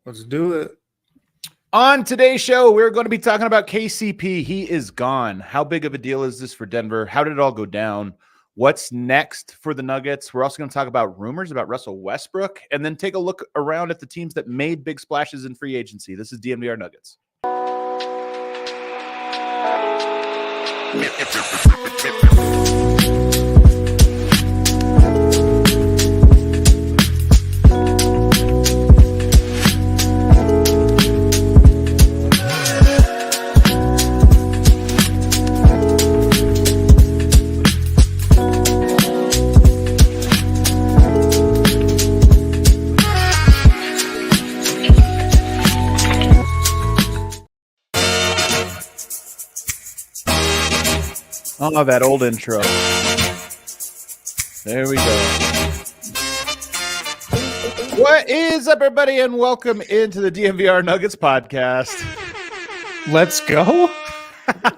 Let's do it. On today's show, we're going to be talking about KCP. He is gone. How big of a deal is this for Denver? How did it all go down? What's next for the Nuggets? We're also going to talk about rumors about Russell Westbrook and then take a look around at the teams that made big splashes in free agency. This is DNVR Nuggets. Oh, that old intro. There we go. What is up, everybody, and welcome into the DNVR Nuggets Podcast. Let's go.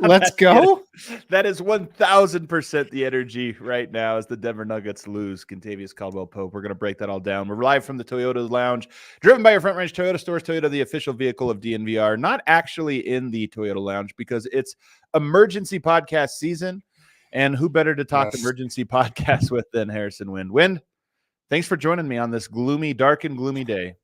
Let's go. That is 1,000% the energy right now as the Denver Nuggets lose Kentavious Caldwell-Pope. We're going to break that all down. We're live from the Toyota Lounge, driven by your Front Range Toyota stores. Toyota, the official vehicle of DNVR, not actually in the Toyota Lounge because it's emergency podcast season. And who better to talk emergency podcast with than Harrison Wind? Wind, thanks for joining me on this gloomy, dark and gloomy day.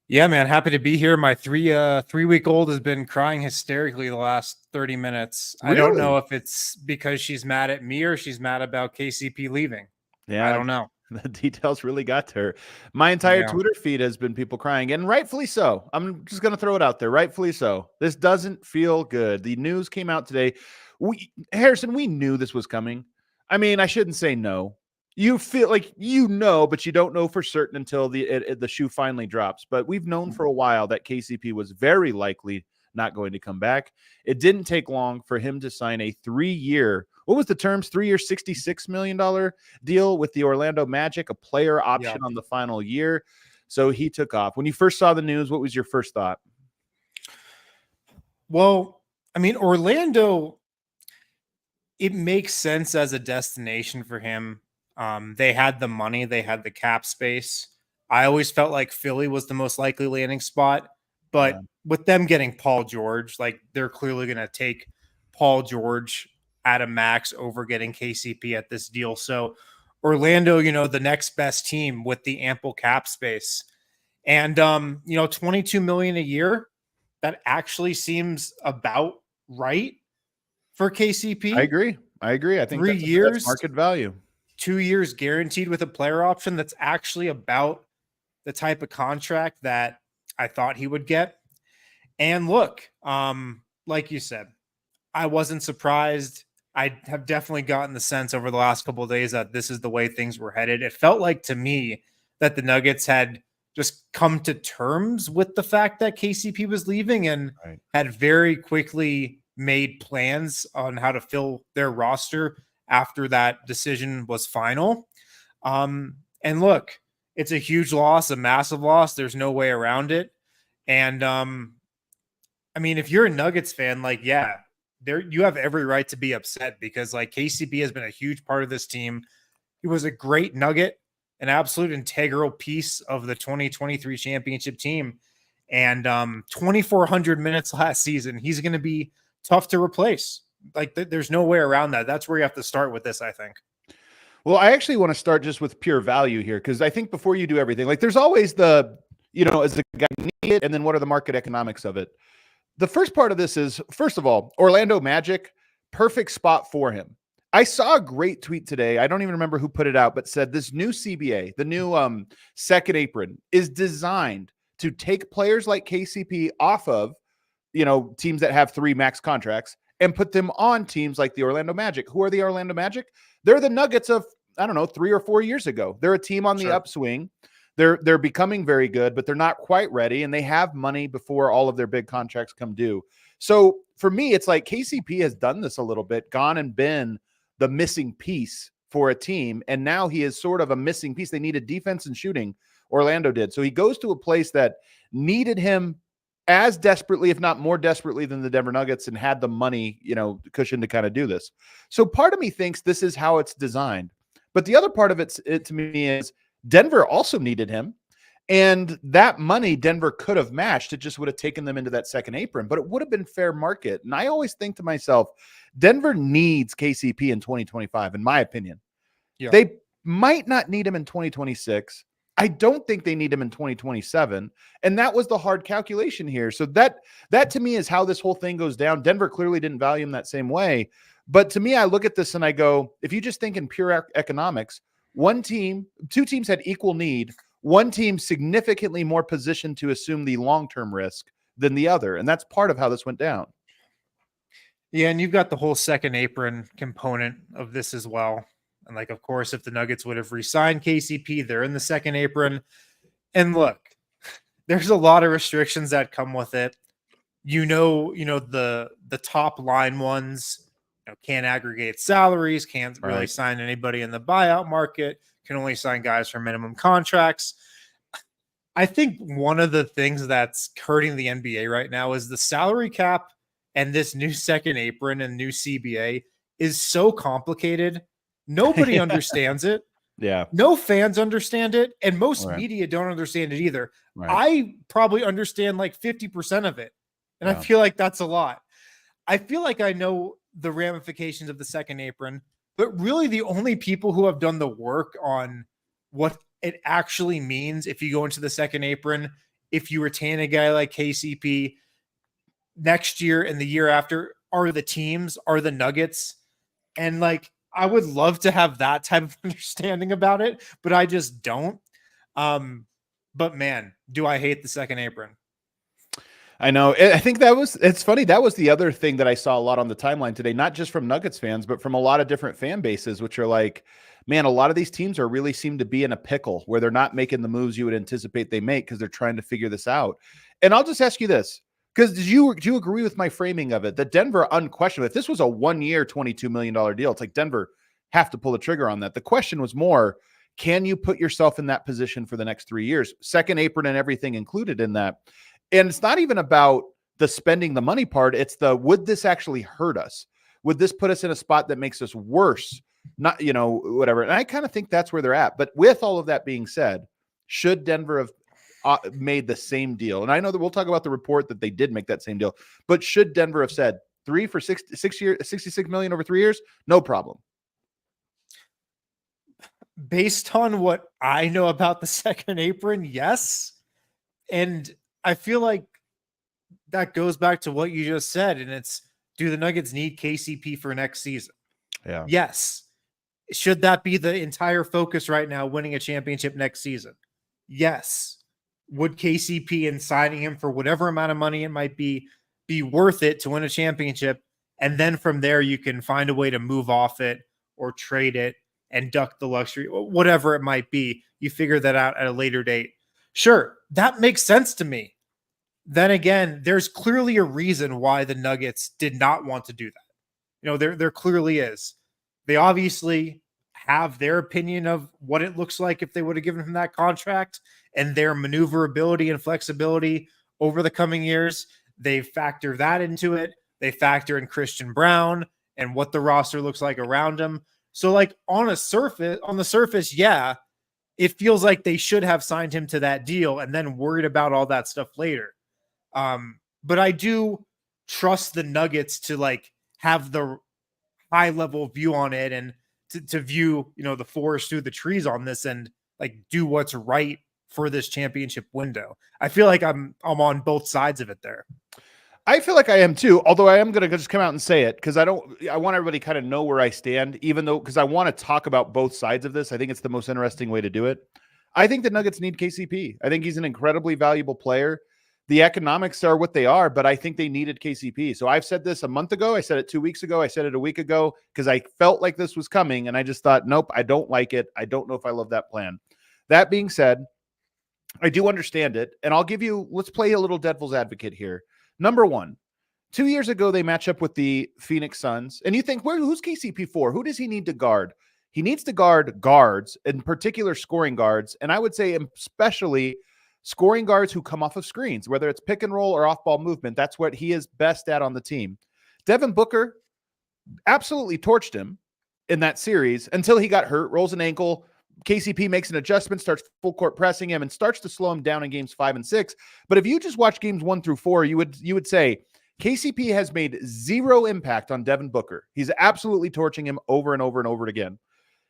Yeah, man. Happy to be here. My three-week-old has been crying hysterically the last 30 minutes. Really? I don't know if it's because she's mad at me or she's mad about KCP leaving. Yeah, I don't know. The details really got to her. My entire Twitter feed has been people crying, and rightfully so. I'm just going to throw it out there. Rightfully so. This doesn't feel good. The news came out today. Harrison, we knew this was coming. I mean, I shouldn't say no. You feel like you know, but you don't know for certain until the shoe finally drops. But we've known for a while that KCP was very likely not going to come back. It didn't take long for him to sign a 3-year, what was the terms? 3-year, $66 million deal with the Orlando Magic, a player option on the final year. So he took off. When you first saw the news, what was your first thought? Well, I mean, Orlando, it makes sense as a destination for him. They had the money, they had the cap space. I always felt like Philly was the most likely landing spot, but with them getting Paul George, like they're clearly going to take Paul George at a max over getting KCP at this deal. So Orlando, the next best team with the ample cap space, and $22 million a year, that actually seems about right for KCP. I agree. I think 3 years, that's market value. 2 years guaranteed with a player option. That's actually about the type of contract that I thought he would get. And look, like you said, I wasn't surprised. I have definitely gotten the sense over the last couple of days that this is the way things were headed. It felt like to me that the Nuggets had just come to terms with the fact that KCP was leaving and had very quickly made plans on how to fill their roster after that decision was final. And look, it's a huge loss, a massive loss. There's no way around it. And I mean, if you're a Nuggets fan, you have every right to be upset because KCP has been a huge part of this team. He was a great Nugget, an absolute integral piece of the 2023 championship team. And 2,400 minutes last season, he's going to be tough to replace. There's no way around that. That's where you have to start with this, I think. Well, I actually want to start just with pure value here because I think before you do everything, there's always the, is the guy need it, and then what are the market economics of it? The first part of this is, first of all, Orlando Magic, perfect spot for him. I saw a great tweet today. I don't even remember who put it out, but said this new CBA, the new second apron, is designed to take players like KCP off of, teams that have 3 max contracts and put them on teams like the Orlando Magic. Who are the Orlando Magic? They're the Nuggets of, 3 or 4 years ago. They're a team on the upswing. They're becoming very good, but they're not quite ready, and they have money before all of their big contracts come due. So for me, it's like KCP has done this a little bit, gone and been the missing piece for a team, and now he is sort of a missing piece. They needed defense and shooting. Orlando did. So he goes to a place that needed him as desperately, if not more desperately than the Denver Nuggets, and had the money, cushion to kind of do this. So part of me thinks this is how it's designed. But the other part of it to me is Denver also needed him. And that money Denver could have matched. It just would have taken them into that second apron, but it would have been fair market. And I always think to myself, Denver needs KCP in 2025, in my opinion. Yeah. They might not need him in 2026. I don't think they need him in 2027. And that was the hard calculation here. So that to me is how this whole thing goes down. Denver clearly didn't value him that same way. But to me, I look at this and I go, if you just think in pure economics, two teams had equal need. One team significantly more positioned to assume the long-term risk than the other. And that's part of how this went down. Yeah, and you've got the whole second apron component of this as well. And like, of course, if the Nuggets would have re-signed KCP, they're in the second apron. And look, there's a lot of restrictions that come with it. The top line ones, can't aggregate salaries, can't really sign anybody in the buyout market, can only sign guys for minimum contracts. I think one of the things that's hurting the NBA right now is the salary cap, and this new second apron and new CBA is so complicated. Nobody understands it. Yeah. No fans understand it. And most media don't understand it either. Right. I probably understand like 50% of it. And I feel like that's a lot. I feel like I know the ramifications of the second apron, but really the only people who have done the work on what it actually means if you go into the second apron, if you retain a guy like KCP next year and the year after, are the teams, are the Nuggets. And like, I would love to have that type of understanding about it, but I just don't. But man, do I hate the second apron. I know. I think it's funny. That was the other thing that I saw a lot on the timeline today, not just from Nuggets fans, but from a lot of different fan bases, which are like, man, a lot of these teams really seem to be in a pickle where they're not making the moves you would anticipate they make because they're trying to figure this out. And I'll just ask you this, because do you agree with my framing of it? That Denver, unquestionably, if this was a 1 year, $22 million deal, it's like Denver have to pull the trigger on that. The question was more, can you put yourself in that position for the next 3 years? Second apron and everything included in that. And it's not even about the spending the money part. It's would this actually hurt us? Would this put us in a spot that makes us worse? Not, whatever. And I kind of think that's where they're at. But with all of that being said, should Denver have made the same deal? And I know that we'll talk about the report that they did make that same deal, but should Denver have said 3 for 6 years, $66 million over 3 years? No problem. Based on what I know about the second apron, yes. And I feel like that goes back to what you just said. And it's, do the Nuggets need KCP for next season? Yeah. Yes. Should that be the entire focus right now, winning a championship next season? Yes. Would KCP and signing him for whatever amount of money it might be worth it to win a championship? And then from there, you can find a way to move off it or trade it and duck the luxury, whatever it might be. You figure that out at a later date. Sure, that makes sense to me. Then again, there's clearly a reason why the Nuggets did not want to do that. There clearly is. They obviously have their opinion of what it looks like if they would have given him that contract and their maneuverability and flexibility over the coming years. They factor that into it. They factor in Christian Brown and what the roster looks like around him. So like on the surface, yeah, it feels like they should have signed him to that deal and then worried about all that stuff later. But I do trust the Nuggets to like have the high level view on it and to view, the forest through the trees on this and like do what's right for this championship window. I feel like I'm on both sides of it there. I feel like I am too, although I am going to just come out and say it because I want everybody kind of know where I stand, even though, because I want to talk about both sides of this. I think it's the most interesting way to do it. I think the Nuggets need KCP. I think he's an incredibly valuable player. The economics are what they are, but I think they needed KCP. So I've said this a month ago. I said it 2 weeks ago. I said it a week ago because I felt like this was coming and I just thought, nope, I don't like it. I don't know if I love that plan. That being said, I do understand it. And let's play a little devil's advocate here. Number one, 2 years ago, they match up with the Phoenix Suns. And you think, who's KCP for? Who does he need to guard? He needs to guard guards, in particular scoring guards. And I would say especially scoring guards who come off of screens, whether it's pick and roll or off-ball movement. That's what he is best at on the team. Devin Booker absolutely torched him in that series until he got hurt, rolls an ankle, KCP makes an adjustment, starts full court pressing him, and starts to slow him down in games 5 and 6. But if you just watch games 1 through 4, you would say KCP has made zero impact on Devin Booker. He's absolutely torching him over and over and over again.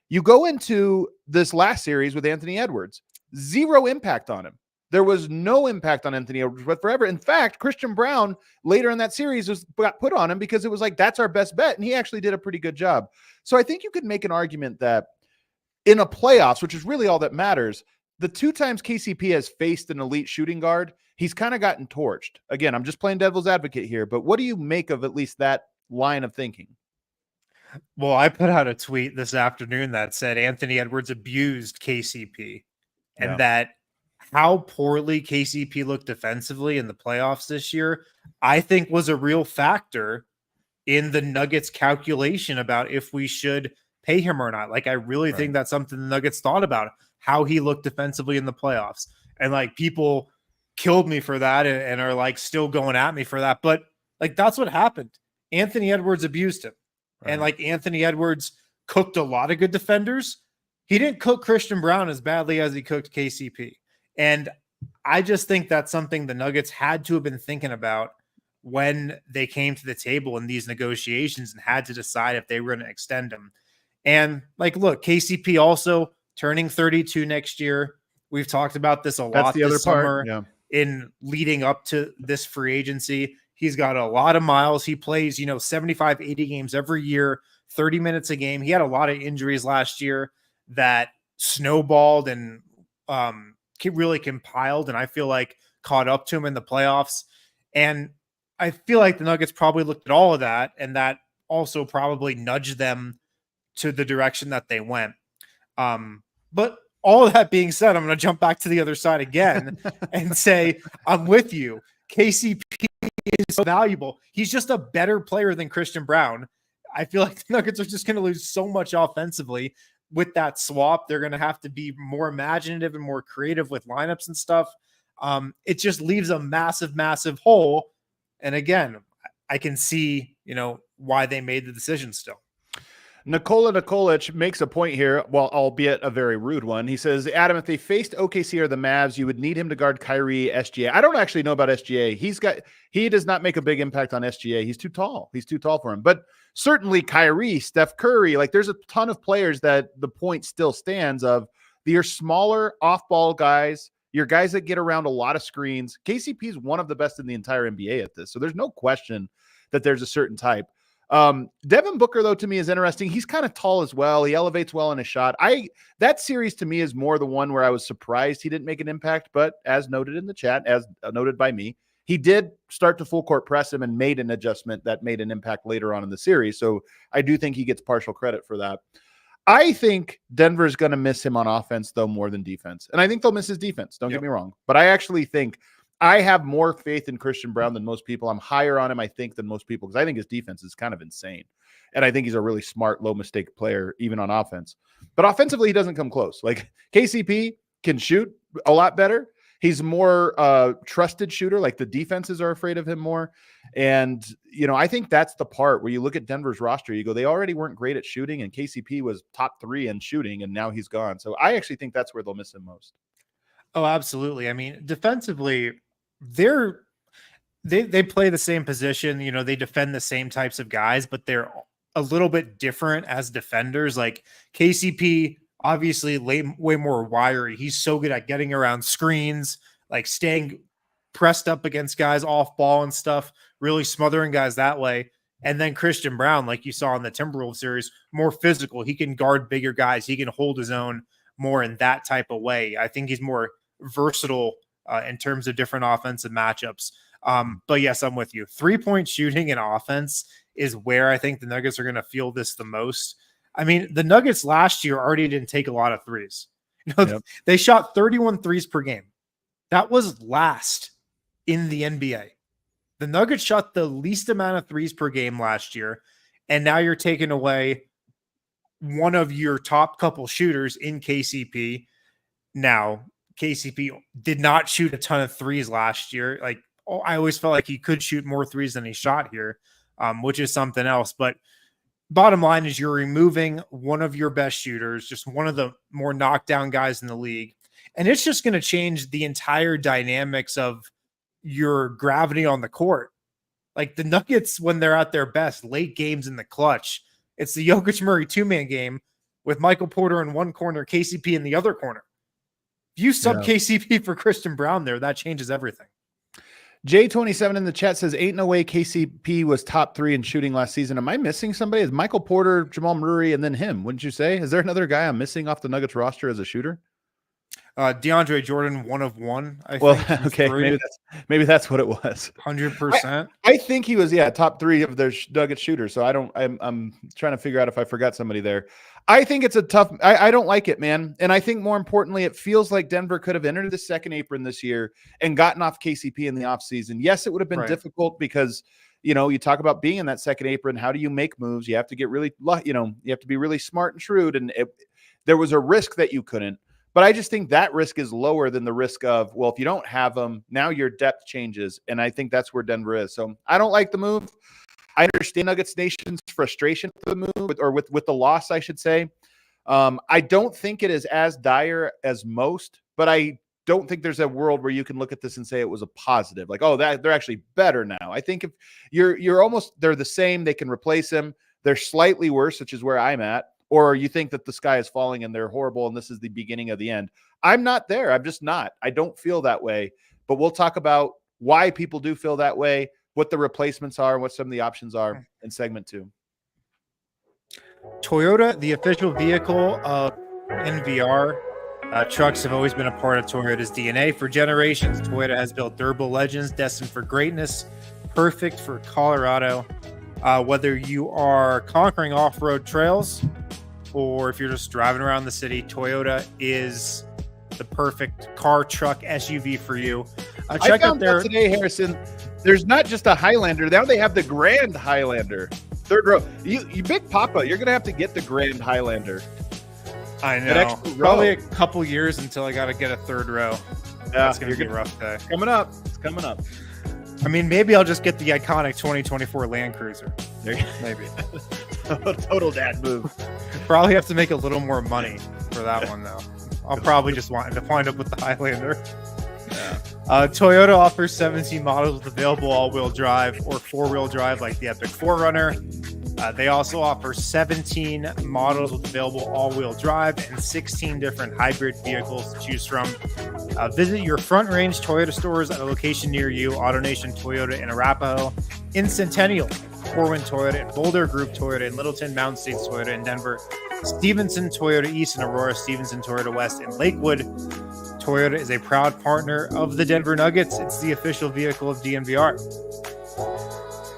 You go into this last series with Anthony Edwards, zero impact on him. There was no impact on Anthony Edwards whatsoever. In fact, Christian Brown later in that series got put on him because it was like, that's our best bet. And he actually did a pretty good job. So I think you could make an argument that in a playoffs, which is really all that matters, the 2 times KCP has faced an elite shooting guard, he's kind of gotten torched. Again, I'm just playing devil's advocate here, but what do you make of at least that line of thinking? Well, I put out a tweet this afternoon that said Anthony Edwards abused KCP and that how poorly KCP looked defensively in the playoffs this year, I think was a real factor in the Nuggets calculation about if we should pay him or not. Like, I really think that's something the Nuggets thought about, how he looked defensively in the playoffs. And like, people killed me for that and are like still going at me for that. But like, that's what happened. Anthony Edwards abused him. And like, Anthony Edwards cooked a lot of good defenders. He didn't cook Christian Brown as badly as he cooked KCP. And I just think that's something the Nuggets had to have been thinking about when they came to the table in these negotiations and had to decide if they were going to extend him. And like, look, KCP also turning 32 next year. We've talked about this a lot this summer in leading up to this free agency. He's got a lot of miles. He plays, 75, 80 games every year, 30 minutes a game. He had a lot of injuries last year that snowballed and really compiled, and I feel like caught up to him in the playoffs. And I feel like the Nuggets probably looked at all of that, and that also probably nudged them to the direction that they went. But all of that being said, I'm going to jump back to the other side again and say, I'm with you. KCP is so valuable. He's just a better player than Christian Brown. I feel like the Nuggets are just going to lose so much offensively with that swap. They're going to have to be more imaginative and more creative with lineups and stuff. It just leaves a massive, massive hole. And again, I can see, why they made the decision still. Nikola Nikolic makes a point here, well, albeit a very rude one. He says, Adam, if they faced OKC or the Mavs, you would need him to guard Kyrie, SGA. I don't actually know about SGA. He does not make a big impact on SGA. He's too tall. He's too tall for him. But certainly Kyrie, Steph Curry, like there's a ton of players that the point still stands of your smaller off-ball guys, your guys that get around a lot of screens. KCP is one of the best in the entire NBA at this. So there's no question that there's a certain type. Devin Booker, though, to me is interesting. He's kind of tall as well. He elevates well in his shot. That series to me is more the one where I was surprised he didn't make an impact, but as noted in the chat, as noted by me, he did start to full court press him and made an adjustment that made an impact later on in the series. So I do think he gets partial credit for that. I think Denver's going to miss him on offense, though, more than defense. And I think they'll miss his defense. Don't get me wrong. But I actually think I have more faith in Christian Brown than most people. I'm higher on him, I think, than most people because I think his defense is kind of insane. And I think he's a really smart, low-mistake player, even on offense. But offensively, he doesn't come close. Like, KCP can shoot a lot better. He's more trusted shooter. Like, the defenses are afraid of him more. And, I think that's the part where you look at Denver's roster, you go, they already weren't great at shooting, and KCP was top 3 in shooting, and now he's gone. So I actually think that's where they'll miss him most. Oh, absolutely. I mean, defensively, they play the same position, they defend the same types of guys, but they're a little bit different as defenders. Like KCP, obviously way more wiry. He's so good at getting around screens, like staying pressed up against guys off ball and stuff, really smothering guys that way. And then Christian Brown, like you saw in the Timberwolves series, more physical. He can guard bigger guys. He can hold his own more in that type of way. I think he's more versatile in terms of different offensive matchups. But yes, I'm with you. 3-point shooting and offense is where I think the Nuggets are going to feel this the most. I mean, the Nuggets last year already didn't take a lot of threes. They shot 31 threes per game. That was last in the NBA. The Nuggets shot the least amount of threes per game last year. And now you're taking away one of your top couple shooters in KCP. Now, KCP did not shoot a ton of threes last year. Like, I always felt like he could shoot more threes than he shot here, which is something else. But bottom line is you're removing one of your best shooters, just one of the more knockdown guys in the league. And it's just going to change the entire dynamics of your gravity on the court. Like the Nuggets, when they're at their best, late games in the clutch, it's the Jokic Murray 2-man game with Michael Porter in one corner, KCP in the other corner. If you sub KCP for Christian Brown there, that changes everything. J27 in the chat says, ain't no way KCP was top 3 in shooting last season. Am I missing somebody? Is Michael Porter, Jamal Murray, and then him? Wouldn't you say? Is there another guy I'm missing off the Nuggets roster as a shooter? DeAndre Jordan, 1 of 1. I think. Okay, maybe that's what it was. 100%. I think he was top 3 of their Nuggets shooters. So I'm trying to figure out if I forgot somebody there. I think it's a tough. I don't like it, man. And I think more importantly, it feels like Denver could have entered the second apron this year and gotten off KCP in the offseason. Yes, it would have been difficult because you talk about being in that second apron. How do you make moves? You have to get really, you have to be really smart and shrewd. And there was a risk that you couldn't. But I just think that risk is lower than the risk of, well, if you don't have them, now your depth changes. And I think that's where Denver is. So I don't like the move. I understand Nuggets Nation's frustration with the move, with the loss, I should say. I don't think it is as dire as most, but I don't think there's a world where you can look at this and say it was a positive. Like, oh, they're actually better now. I think if they're the same, they can replace him. They're slightly worse, which is where I'm at. Or you think that the sky is falling and they're horrible and this is the beginning of the end. I'm not there. I'm just not. I don't feel that way. But we'll talk about why people do feel that way, what the replacements are, and what some of the options are in segment 2. Toyota, the official vehicle of DNVR. Trucks have always been a part of Toyota's DNA for generations. Toyota has built durable legends destined for greatness, perfect for Colorado. Whether you are conquering off-road trails or if you're just driving around the city, Toyota is the perfect car, truck, SUV for you. Check out their today, Harrison. There's not just a Highlander. Now they have the Grand Highlander. Third row. You Big Papa, you're going to have to get the Grand Highlander. I know. Probably a couple years until I got to get a third row. Yeah, that's going to be a rough day. Coming up. It's coming up. I mean, maybe I'll just get the iconic 2024 Land Cruiser. Maybe. Total dad move. Probably have to make a little more money for that one, though. I'll probably just want to wind up with the Highlander. Yeah. Toyota offers 17 models with available all-wheel drive or four-wheel drive like the Epic 4Runner. They also offer 17 models with available all-wheel drive and 16 different hybrid vehicles to choose from. Visit your Front Range Toyota stores at a location near you. AutoNation Toyota in Arapahoe, in Centennial, Corwin Toyota in Boulder, Group Toyota in Littleton, Mountain States Toyota in Denver, Stevenson Toyota East in Aurora, Stevenson Toyota West in Lakewood. Toyota is a proud partner of the Denver Nuggets. It's the official vehicle of DNVR.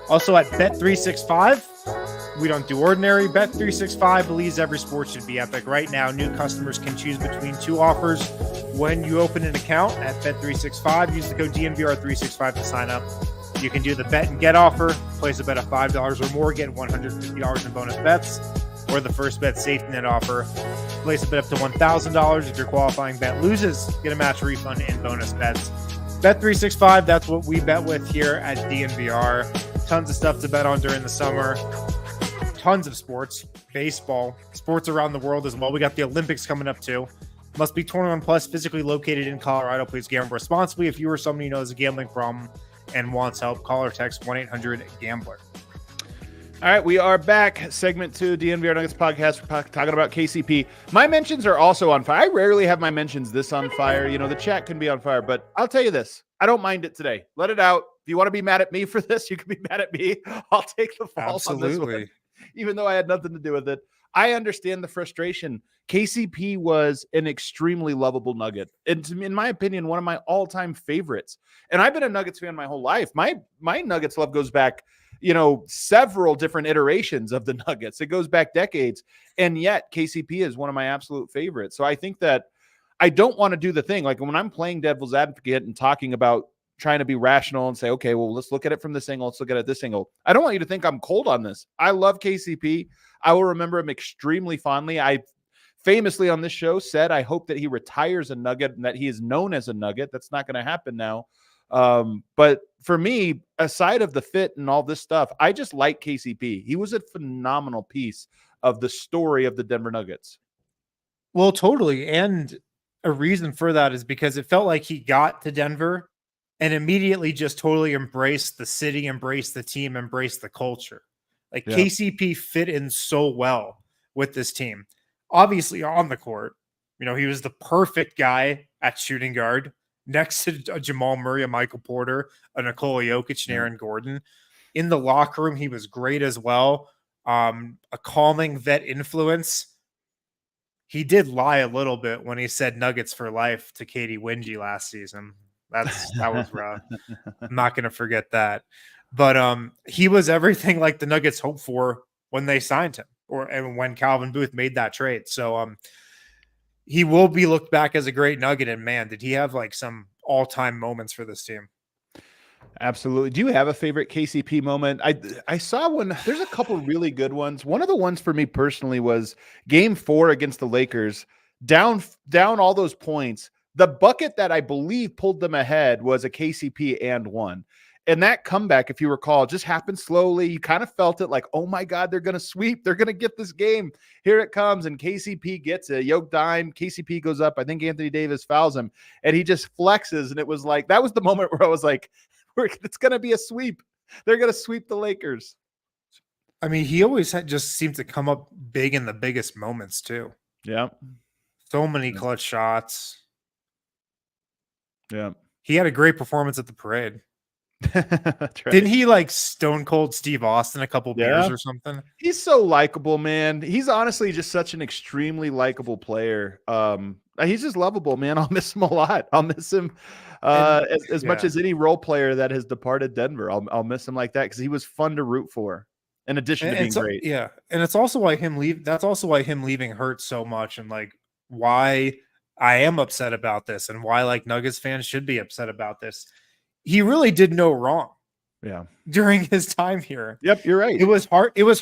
Also at Bet365, we don't do ordinary. Bet365 believes every sport should be epic. Right now, new customers can choose between 2 offers when you open an account at Bet365. Use the code DNVR365 to sign up. You can do the bet and get offer. Place a bet of $5 or more, get $150 in bonus bets. Or the first bet safety net offer. Place a bet up to $1,000. If your qualifying bet loses, get a match refund and bonus bets. Bet365, that's what we bet with here at DNVR. Tons of stuff to bet on during the summer. Tons of sports, baseball, sports around the world as well. We got the Olympics coming up too. Must be 21 plus, physically located in Colorado. Please gamble responsibly. If you or somebody you know has a gambling problem and wants help, call or text 1-800-GAMBLER. All right, we are back. Segment 2, DNVR Nuggets Podcast. We're talking about KCP. My mentions are also on fire. I rarely have my mentions this on fire. You know, the chat can be on fire, but I'll tell you this. I don't mind it today. Let it out. If you want to be mad at me for this, you can be mad at me. I'll take the fault on this one, even though I had nothing to do with it. I understand the frustration. KCP was an extremely lovable Nugget. And in my opinion, one of my all-time favorites. And I've been a Nuggets fan my whole life. My Nuggets love goes back, several different iterations of the Nuggets. It goes back decades. And yet KCP is one of my absolute favorites. So I think that I don't want to do the thing. Like when I'm playing devil's advocate and talking about trying to be rational and say, okay, well, let's look at it from this angle. Let's look at it this angle. I don't want you to think I'm cold on this. I love KCP. I will remember him extremely fondly. I famously on this show said, I hope that he retires a Nugget and that he is known as a Nugget. That's not going to happen now. But for me, aside of the fit and all this stuff, I just like KCP. He was a phenomenal piece of the story of the Denver Nuggets. Well, totally. And a reason for that is because it felt like he got to Denver and immediately just totally embraced the city, embraced the team, embraced the culture. Like KCP fit in so well with this team. Obviously on the court, he was the perfect guy at shooting guard next to Jamal Murray, a Michael Porter, a Nikola Jokic, and Aaron Gordon. In the locker room, he was great as well. A calming vet influence. He did lie a little bit when he said Nuggets for life to Katie Wingy last season. That was rough. I'm not going to forget that. But he was everything like the Nuggets hoped for when they signed him and when Calvin Booth made that trade. So he will be looked back as a great Nugget. And man, did he have like some all-time moments for this team. Absolutely. Do you have a favorite KCP moment? I saw one. There's a couple really good ones. One of the ones for me personally was Game 4 against the Lakers. Down all those points. The bucket that I believe pulled them ahead was a KCP and one. And that comeback, if you recall, just happened slowly. You kind of felt it like, oh my God, they're going to sweep. They're going to get this game. Here it comes. And KCP gets it. Yoke dime. KCP goes up. I think Anthony Davis fouls him. And he just flexes. And it was like, that was the moment where I was like, it's going to be a sweep. They're going to sweep the Lakers. I mean, he always just seemed to come up big in the biggest moments too. Yeah. So many clutch shots. Yeah. He had a great performance at the parade. That's right. Didn't he like stone cold Steve Austin a couple beers or something? He's so likable, man. He's honestly just such an extremely likable player. He's just lovable, man. I'll miss him a lot. I'll miss him as much as any role player that has departed Denver. I'll miss him like that because he was fun to root for. In addition to being great, and it's also why him leave. That's also why him leaving hurts so much, and like why I am upset about this, and why like Nuggets fans should be upset about this. He really did no wrong. Yeah. During his time here. Yep, you're right. It was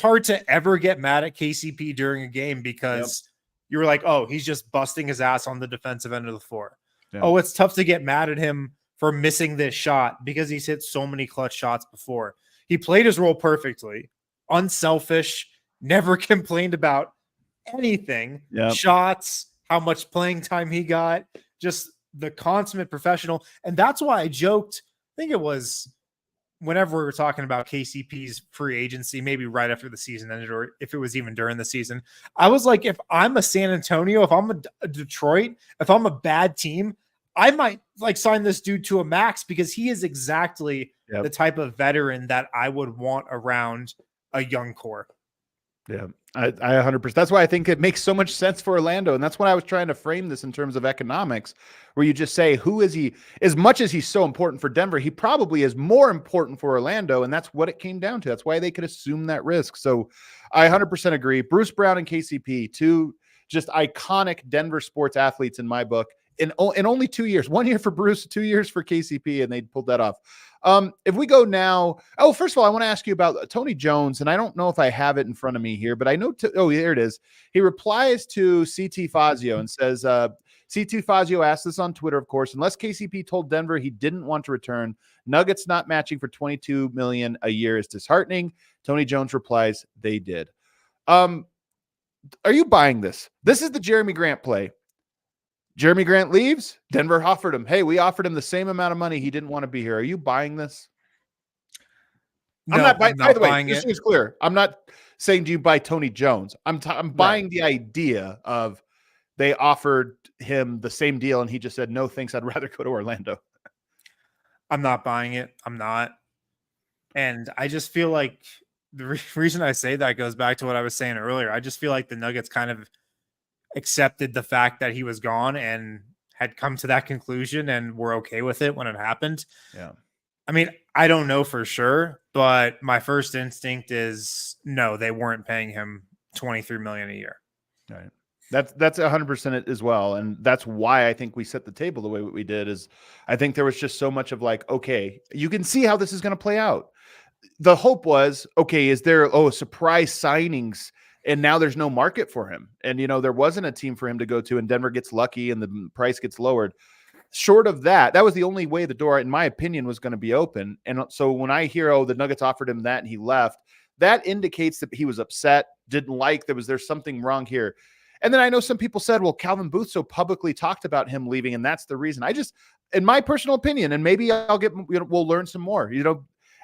hard to ever get mad at KCP during a game because you were like, oh, he's just busting his ass on the defensive end of the floor. Yep. Oh, it's tough to get mad at him for missing this shot because he's hit so many clutch shots before. He played his role perfectly, unselfish, never complained about anything. Yep. Shots, how much playing time he got, just the consummate professional. And that's why I joked, I think it was whenever we were talking about KCP's free agency, maybe right after the season ended, or if it was even during the season, I was like, if I'm a San Antonio, if I'm a Detroit, if I'm a bad team, I might like sign this dude to a max because he is exactly the type of veteran that I would want around a young core. Yeah, I 100%. That's why I think it makes so much sense for Orlando. And that's why I was trying to frame this in terms of economics, where you just say, who is he? As much as he's so important for Denver, he probably is more important for Orlando. And that's what it came down to. That's why they could assume that risk. So I 100% agree. Bruce Brown and KCP, two just iconic Denver sports athletes in my book. In only 2 years, 1 year for Bruce, 2 years for KCP, and they pulled that off. If we go now, first of all, I want to ask you about Tony Jones, and I don't know if I have it in front of me here, but I know, there it is. He replies to CT Fazio and says, CT Fazio asked this on Twitter, of course, unless KCP told Denver he didn't want to return, Nuggets not matching for $22 million a year is disheartening. Tony Jones replies, they did. Are you buying this? This is the Jeremy Grant play. Jeremy Grant leaves. Denver offered him. Hey, we offered him the same amount of money. He didn't want to be here. Are you buying this? No, I'm not buying. By the way, this is clear. I'm not saying do you buy Tony Jones. I'm buying the idea of they offered him the same deal and he just said no thanks. I'd rather go to Orlando. I'm not buying it. I'm not. And I just feel like the reason I say that goes back to what I was saying earlier. I just feel like the Nuggets kind of accepted the fact that he was gone and had come to that conclusion and were okay with it when it happened. Yeah. I mean, I don't know for sure, but my first instinct is no, they weren't paying him $23 million a year. Right. That's 100% as well. And that's why I think we set the table the way we did is I think there was just so much of like, okay, you can see how this is going to play out. The hope was, okay, is there, surprise signings and now there's no market for him. And, there wasn't a team for him to go to and Denver gets lucky and the price gets lowered. short of that, that was the only way the door, in my opinion, was going to be open. And so when I hear, oh, the Nuggets offered him that and he left, that indicates that he was upset, didn't like, there's something wrong here. And then I know some people said, well, Calvin Booth so publicly talked about him leaving, and that's the reason. I just, in my personal opinion, and maybe we'll learn some more.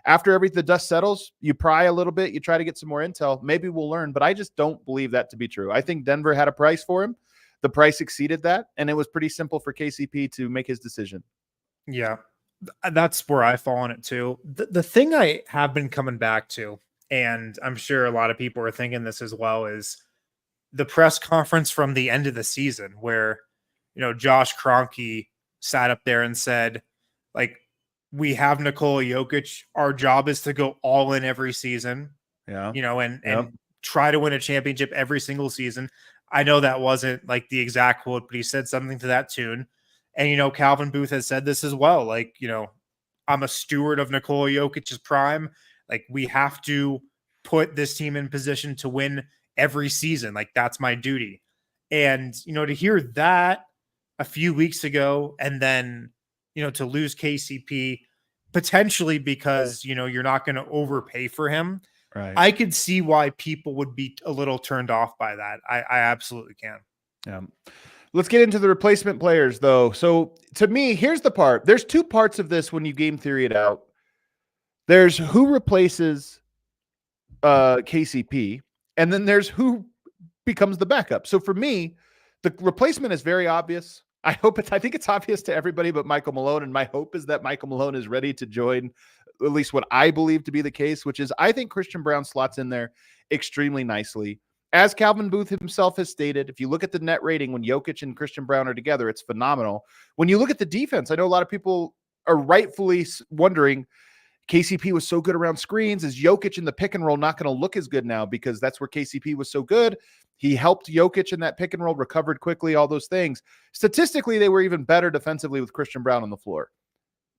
After the dust settles, you pry a little bit, you try to get some more intel. Maybe we'll learn, but I just don't believe that to be true. I think Denver had a price for him. The price exceeded that, and it was pretty simple for KCP to make his decision. Yeah, that's where I fall on it too. The thing I have been coming back to, and I'm sure a lot of people are thinking this as well, is the press conference from the end of the season where, Josh Kroenke sat up there and said, like, we have Nikola Jokic. Our job is to go all in every season, and try to win a championship every single season. I know that wasn't like the exact quote, but he said something to that tune. And, Calvin Booth has said this as well. Like, I'm a steward of Nikola Jokic's prime. Like, we have to put this team in position to win every season. Like, that's my duty. And, to hear that a few weeks ago and then, to lose KCP potentially because, you're not going to overpay for him. Right. I could see why people would be a little turned off by that. I absolutely can. Yeah. Let's get into the replacement players, though. So to me, here's the part. There's two parts of this when you game theory it out. There's who replaces KCP, and then there's who becomes the backup. So for me, the replacement is very obvious. I think it's obvious to everybody but Michael Malone, and my hope is that Michael Malone is ready to join at least what I believe to be the case, which is I think Christian Braun slots in there extremely nicely. As Calvin Booth himself has stated, if you look at the net rating when Jokic and Christian Braun are together, it's phenomenal. When you look at the defense, I know a lot of people are rightfully wondering, KCP was so good around screens. Is Jokic in the pick and roll not going to look as good now because that's where KCP was so good? He helped Jokic in that pick and roll, recovered quickly, all those things. Statistically, they were even better defensively with Christian Braun on the floor.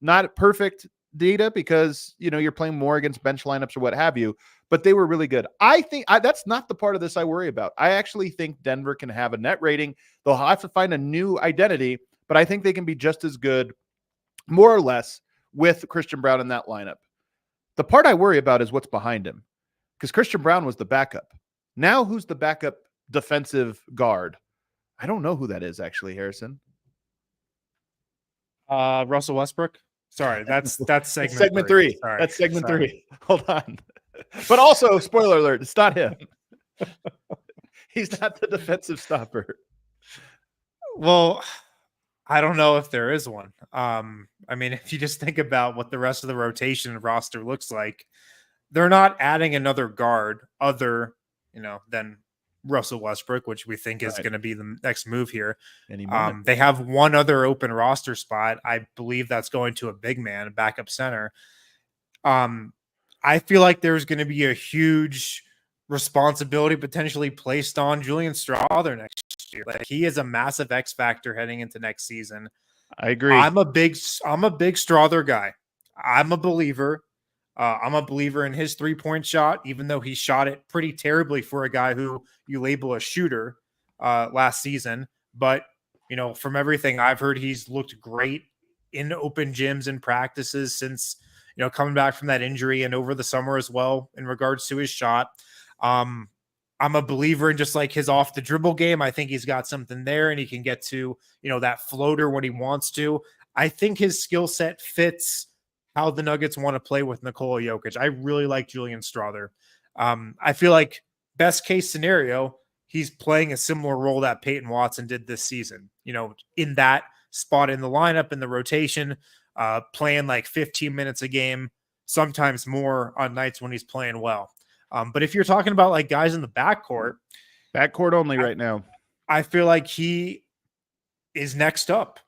Not perfect data because, you're playing more against bench lineups or what have you, but they were really good. I think that's not the part of this I worry about. I actually think Denver can have a net rating. They'll have to find a new identity, but I think they can be just as good, more or less, with Christian Braun in that lineup. The part I worry about is what's behind him, because Christian Braun was the backup. Now who's the backup defensive guard? I don't know who that is, actually, Harrison. Russell Westbrook. Sorry, that's segment three. Sorry. That's segment three. Hold on. But also, spoiler alert, it's not him. He's not the defensive stopper. Well, I don't know if there is one. If you just think about what the rest of the rotation roster looks like, they're not adding another guard other, than Russell Westbrook, which we think is going to be the next move here. They have one other open roster spot. I believe that's going to a big man, a backup center. I feel like there's going to be a huge responsibility potentially placed on Julian Strawther next year. Like, he is a massive X factor heading into next season. I agree. I'm a big Strawther guy. I'm a believer. I'm a believer in his 3-point shot, even though he shot it pretty terribly for a guy who you label a shooter last season. But, from everything I've heard, he's looked great in open gyms and practices since, coming back from that injury and over the summer as well in regards to his shot. I'm a believer in just like his off the dribble game. I think he's got something there and he can get to, that floater when he wants to. I think his skill set fits how the Nuggets want to play with Nikola Jokic. I really like Julian Strawther. I feel like best case scenario, he's playing a similar role that Peyton Watson did this season, in that spot in the lineup, in the rotation, playing like 15 minutes a game, sometimes more on nights when he's playing well. But if you're talking about like guys in the backcourt only right now, I feel like he is next up.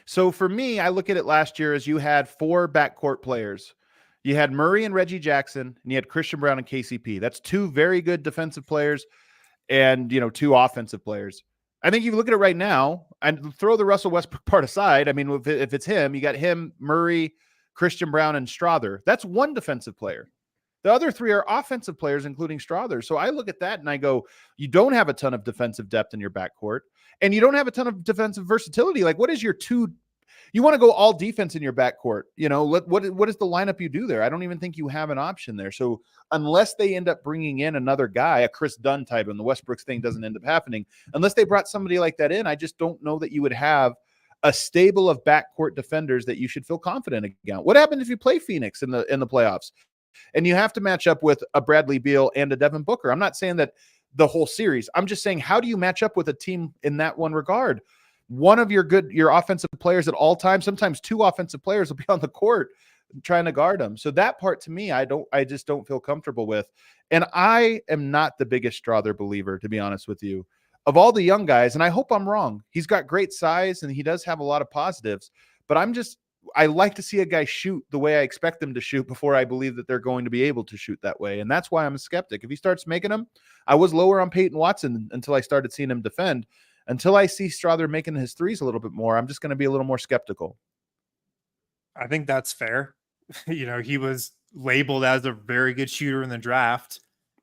So for me, I look at it last year as you had 4 backcourt players. You had Murray and Reggie Jackson, and you had Christian Braun and KCP. That's 2 very good defensive players and, 2 offensive players. I think if you look at it right now, and throw the Russell Westbrook part aside, if it's him, you got him, Murray, Christian Braun, and Strawther. That's 1 defensive player. The other three are offensive players, including Strother. So I look at that and I go, you don't have a ton of defensive depth in your backcourt, and you don't have a ton of defensive versatility. Like, what is your two? You want to go all defense in your backcourt. What is the lineup you do there? I don't even think you have an option there. So unless they end up bringing in another guy, a Chris Dunn type, and the Westbrooks thing doesn't end up happening, unless they brought somebody like that in, I just don't know that you would have a stable of backcourt defenders that you should feel confident against. What happens if you play Phoenix in the playoffs and you have to match up with a Bradley Beal and a Devin Booker? I'm not saying that the whole series. I'm just saying, how do you match up with a team in that one regard? One of your offensive players at all times, sometimes two offensive players will be on the court trying to guard them. So that part to me, I just don't feel comfortable with. And I am not the biggest Strother believer, to be honest with you, of all the young guys. And I hope I'm wrong. He's got great size and he does have a lot of positives, but I like to see a guy shoot the way I expect them to shoot before I believe that they're going to be able to shoot that way. And that's why I'm a skeptic. If he starts making them, I was lower on Peyton Watson until I started seeing him defend. Until I see Strother making his threes a little bit more, I'm just going to be a little more skeptical. I think that's fair. He was labeled as a very good shooter in the draft,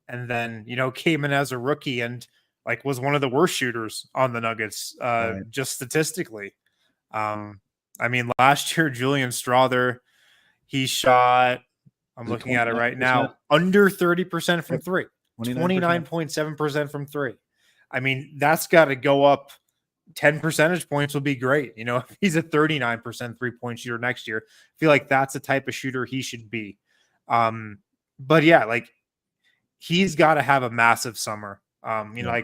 and then, came in as a rookie and was one of the worst shooters on the Nuggets, right, just statistically. Last year, Julian Strother, he shot, I'm looking at it right now, under 30% from three, 29.7% from three. That's got to go up 10 percentage points would be great. If he's a 39% 3-point shooter next year, I feel like that's the type of shooter he should be. But yeah, he's got to have a massive summer.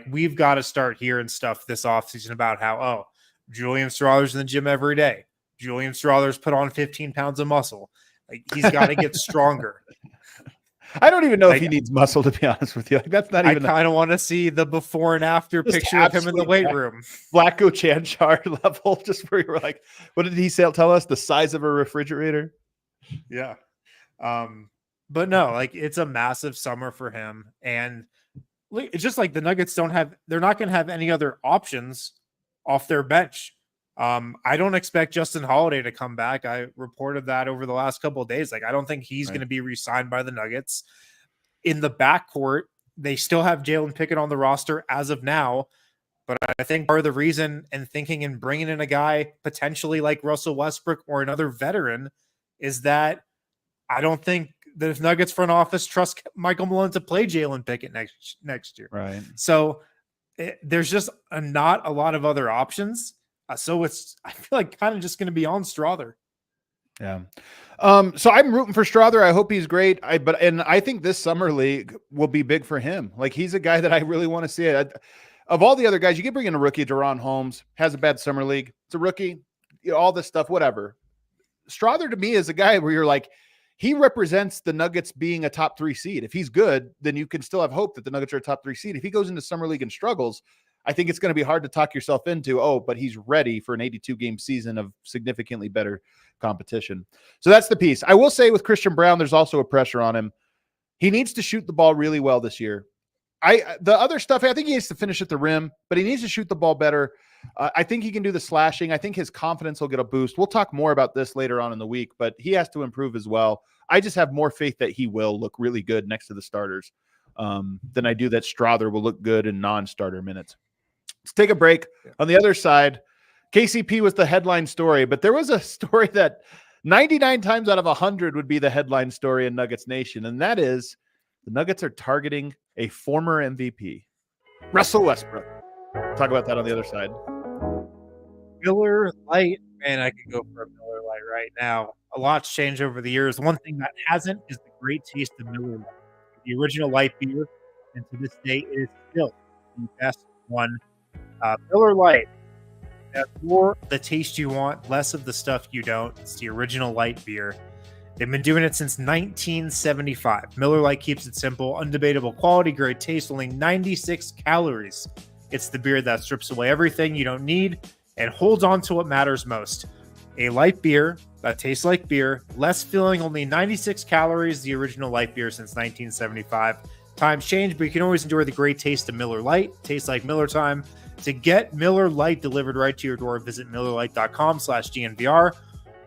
We've got to start hearing stuff this offseason about how, Julian Strother's in the gym every day. Julian Strother's put on 15 pounds of muscle. He's got to get stronger. I don't even know if he needs muscle, to be honest with you. That's not even. I kind of want to see the before and after picture of him in the weight room. Flacco Chanchar level, just where you were like, what did he tell us? The size of a refrigerator? Yeah. But no, it's a massive summer for him. And it's just the Nuggets they're not going to have any other options off their bench. I don't expect Justin Holiday to come back. I reported that over the last couple of days. I don't think he's going to be re-signed by the Nuggets. In the backcourt, they still have Jalen Pickett on the roster as of now. But I think part of the reason and thinking and bringing in a guy potentially like Russell Westbrook or another veteran is that I don't think the Nuggets front office trusts Michael Malone to play Jalen Pickett next year. Right. So there's just not a lot of other options. So I feel like kind of just going to be on Strother. Yeah. So I'm rooting for Strother. I hope he's great. And I think this summer league will be big for him. He's a guy that I really want to see. Of all the other guys, you can bring in a rookie, Deron Holmes, has a bad summer league. It's a rookie, all this stuff, whatever. Strother to me is a guy where you're he represents the Nuggets being a top 3 seed. If he's good, then you can still have hope that the Nuggets are a top 3 seed. If he goes into summer league and struggles, I think it's going to be hard to talk yourself into, but he's ready for an 82-game season of significantly better competition. So that's the piece. I will say with Christian Braun, there's also a pressure on him. He needs to shoot the ball really well this year. The other stuff, I think he needs to finish at the rim, but he needs to shoot the ball better. I think he can do the slashing. I think his confidence will get a boost. We'll talk more about this later on in the week, but he has to improve as well. I just have more faith that he will look really good next to the starters than I do that Strother will look good in non-starter minutes. Let's take a break. On the other side, KCP was the headline story, but there was a story that 99 times out of 100 would be the headline story in Nuggets Nation, and that is the Nuggets are targeting a former MVP, Russell Westbrook. Talk about that on the other side. Miller Lite, man, I could go for a Miller Lite right now. A lot's changed over the years. One thing that hasn't is the great taste of Miller Lite. The original light beer, and to this day, it is still the best one. Miller Lite. More the taste you want, less of the stuff you don't. It's the original light beer. They've been doing it since 1975. Miller Lite keeps it simple, undebatable quality, great taste, only 96 calories. It's the beer that strips away everything you don't need and holds on to what matters most. A light beer that tastes like beer, less filling, only 96 calories, the original light beer since 1975. Times change, but you can always enjoy the great taste of Miller Lite. Tastes like Miller time. To get Miller Lite delivered right to your door, visit MillerLite.com/DNVR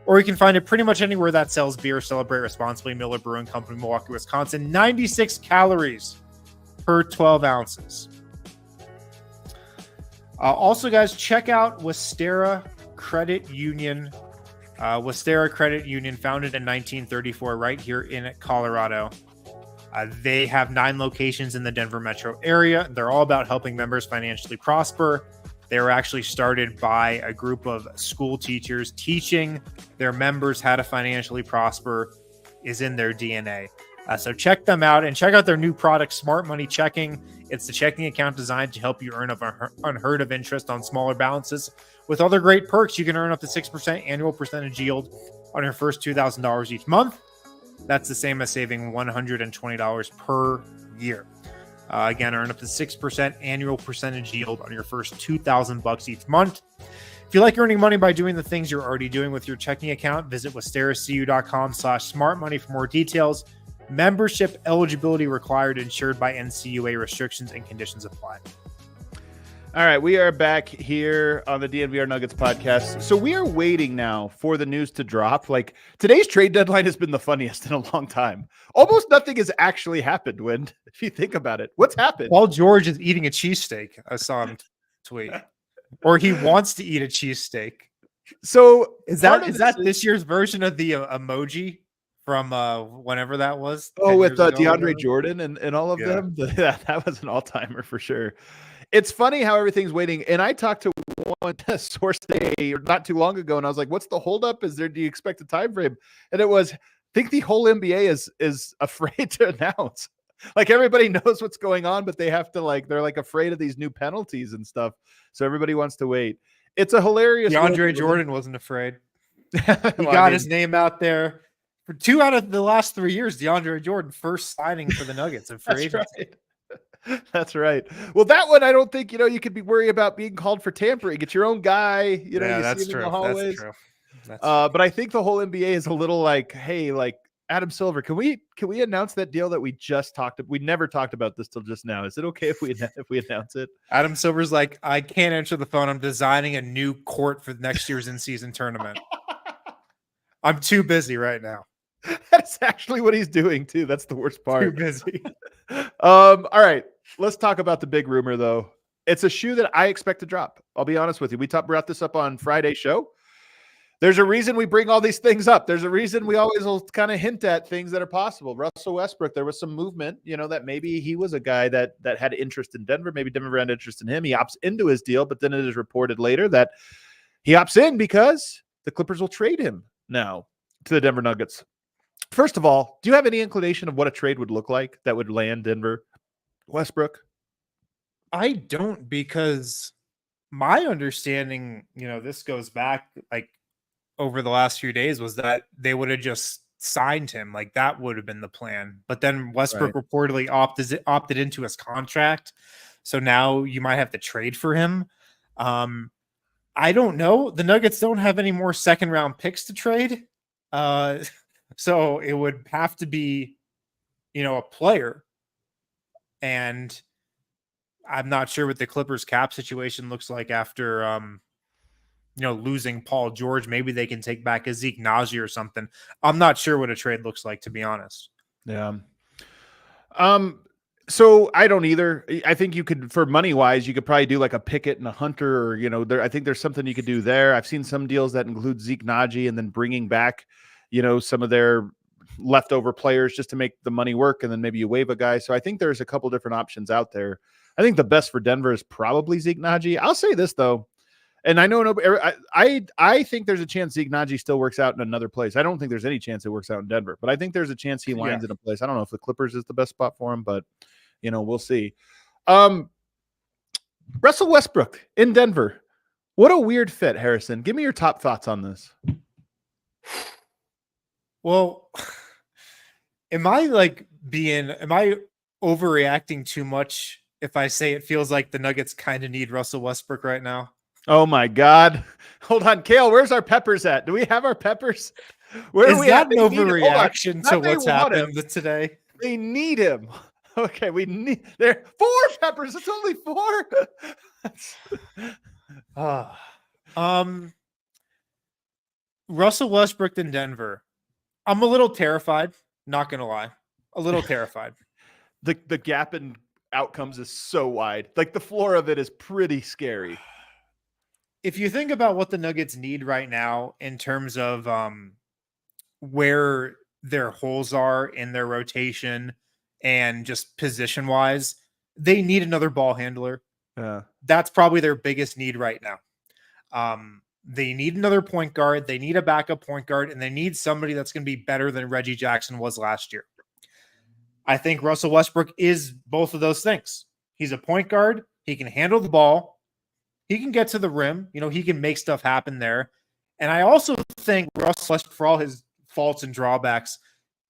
or you can find it pretty much anywhere that sells beer. Celebrate responsibly. Miller Brewing Company, Milwaukee, Wisconsin. 96 calories per 12 ounces. Also, guys, check out Westera Credit Union. Westera Credit Union, founded in 1934 right here in Colorado. They have 9 locations in the Denver metro area. They're all about helping members financially prosper. They were actually started by a group of school teachers. Teaching their members how to financially prosper is in their DNA. So check them out and check out their new product, Smart Money Checking. It's the checking account designed to help you earn unheard of interest on smaller balances. With other great perks, you can earn up to 6% annual percentage yield on your first $2,000 each month. That's the same as saving $120 per year. Again, earn up to 6% annual percentage yield on your first $2,000 each month. If you like earning money by doing the things you're already doing with your checking account, visit westeracu.com/smartmoney for more details. Membership eligibility required, insured by NCUA. Restrictions and conditions apply. All right, we are back here on the DNVR Nuggets podcast. So we are waiting now for the news to drop. Like, today's trade deadline has been the funniest in a long time. Almost nothing has actually happened, Wind, if you think about it. What's happened? Paul George is eating a cheesesteak. I saw him tweet. Or he wants to eat a cheesesteak. So is that this year's version of the emoji from whenever that was? Oh, with DeAndre Jordan and all of them? Yeah, that was an all-timer for sure. It's funny how everything's waiting. And I talked to one source today not too long ago, and I was like, what's the holdup? Do you expect a time frame? And it was, I think the whole NBA is afraid to announce. Like, everybody knows what's going on, but they have to, they're afraid of these new penalties and stuff. So everybody wants to wait. It's a hilarious. DeAndre Jordan wasn't afraid. He got his name out there. For 2 out of the last 3 years, DeAndre Jordan first signing for the Nuggets in free agency. Right. That's right. Well, that one, I don't think, you could be worried about being called for tampering. It's your own guy. Yeah, that's true. That's true. But I think the whole NBA is a little like, hey, Adam Silver, can we announce that deal that we just talked about? We never talked about this till just now. Is it okay if we announce it? Adam Silver's like, I can't answer the phone. I'm designing a new court for next year's in-season tournament. I'm too busy right now. That's actually what he's doing too. That's the worst part. Too busy. All right. Let's talk about the big rumor, though. It's a shoe that I expect to drop. I'll be honest with you. We brought this up on Friday's show. There's a reason we bring all these things up. There's a reason we always will kind of hint at things that are possible. Russell Westbrook, there was some movement, that maybe he was a guy that had interest in Denver. Maybe Denver had interest in him. He opts into his deal, but then it is reported later that he opts in because the Clippers will trade him now to the Denver Nuggets. First of all, do you have any inclination of what a trade would look like that would land Denver Westbrook? I don't, because my understanding, this goes back over the last few days, was that they would have just signed him. That would have been the plan. But then Westbrook reportedly opted into his contract. So now you might have to trade for him. I don't know. The Nuggets don't have any more second round picks to trade. So it would have to be, a player. And I'm not sure what the Clippers cap situation looks like after, losing Paul George. Maybe they can take back a Zeke Naji or something. I'm not sure what a trade looks like, to be honest. Yeah. So I don't either. I think you could, for money wise, you could probably do like a Pickett and a Hunter, or, I think there's something you could do there. I've seen some deals that include Zeke Naji and then bringing back, some of their leftover players just to make the money work. And then maybe you waive a guy. So I think there's a couple different options out there. I think the best for Denver is probably Zeke Naji. I'll say this though. And I know I think there's a chance Zeke Naji still works out in another place. I don't think there's any chance it works out in Denver, but I think there's a chance he lands in a place. I don't know if the Clippers is the best spot for him, but we'll see. Russell Westbrook in Denver. What a weird fit, Harrison. Give me your top thoughts on this. Well, am I overreacting too much if I say it feels like the Nuggets kind of need Russell Westbrook right now? Oh my God. Hold on. Kale, where's our peppers at? Do we have our peppers? Where is that an overreaction to what's happened today? They need him. Okay. There 4 peppers. It's only 4. Russell Westbrook in Denver. I'm a little terrified, not going to lie. A little terrified. The gap in outcomes is so wide. Like the floor of it is pretty scary. If you think about what the Nuggets need right now in terms of where their holes are in their rotation and just position wise, they need another ball handler. That's probably their biggest need right now. They need another point guard. They need a backup point guard, and they need somebody that's going to be better than Reggie Jackson was last year. I think Russell Westbrook is both of those things. He's a point guard. He can handle the ball. He can get to the rim. He can make stuff happen there. And I also think Russell Westbrook, for all his faults and drawbacks,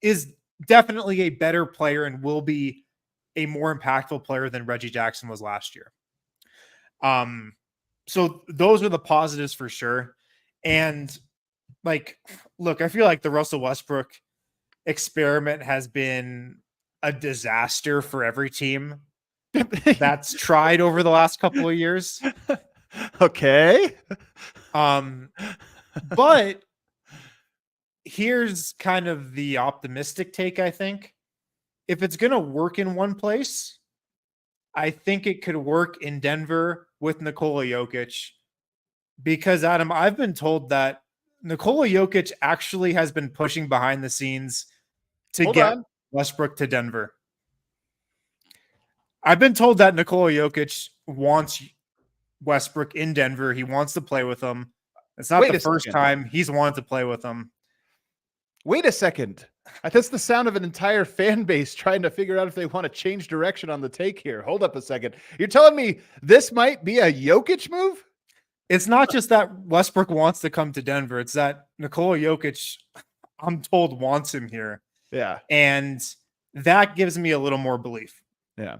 is definitely a better player and will be a more impactful player than Reggie Jackson was last year. So those are the positives for sure. And look, I feel like the Russell Westbrook experiment has been a disaster for every team that's tried over the last couple of years. Okay. But here's kind of the optimistic take, I think. If it's going to work in one place, I think it could work in Denver with Nikola Jokic. Because, Adam, I've been told that Nikola Jokic actually has been pushing behind the scenes to get Westbrook to Denver. I've been told that Nikola Jokic wants Westbrook in Denver. He wants to play with him. It's not the first time he's wanted to play with him. Wait a second. That's the sound of an entire fan base trying to figure out if they want to change direction on the take here. Hold up a second. You're telling me this might be a Jokic move? It's not just that Westbrook wants to come to Denver. It's that Nikola Jokic, I'm told, wants him here. Yeah. And that gives me a little more belief. Yeah.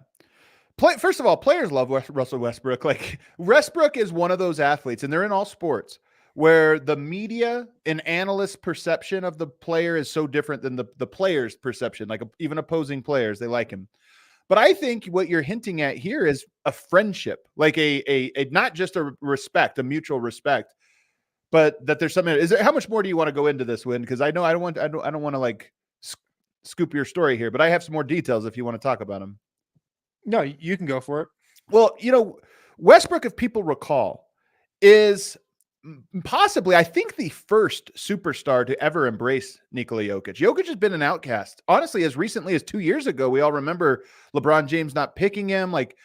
First of all, players love Russell Westbrook. Like, Westbrook is one of those athletes, and they're in all sports, where the media and analyst perception of the player is so different than the player's perception. Like, even opposing players, they like him. But I think what you're hinting at here is a friendship, like a not just a respect, a mutual respect, but that there's something. How much more do you want to go into this, Win? Because I know I don't want to like scoop your story here, but I have some more details if you want to talk about them. No, you can go for it. Well, Westbrook, if people recall, is possibly, I think, the first superstar to ever embrace Nikola Jokic. Jokic has been an outcast. Honestly, as recently as 2 years ago, we all remember LeBron James not picking him. Like,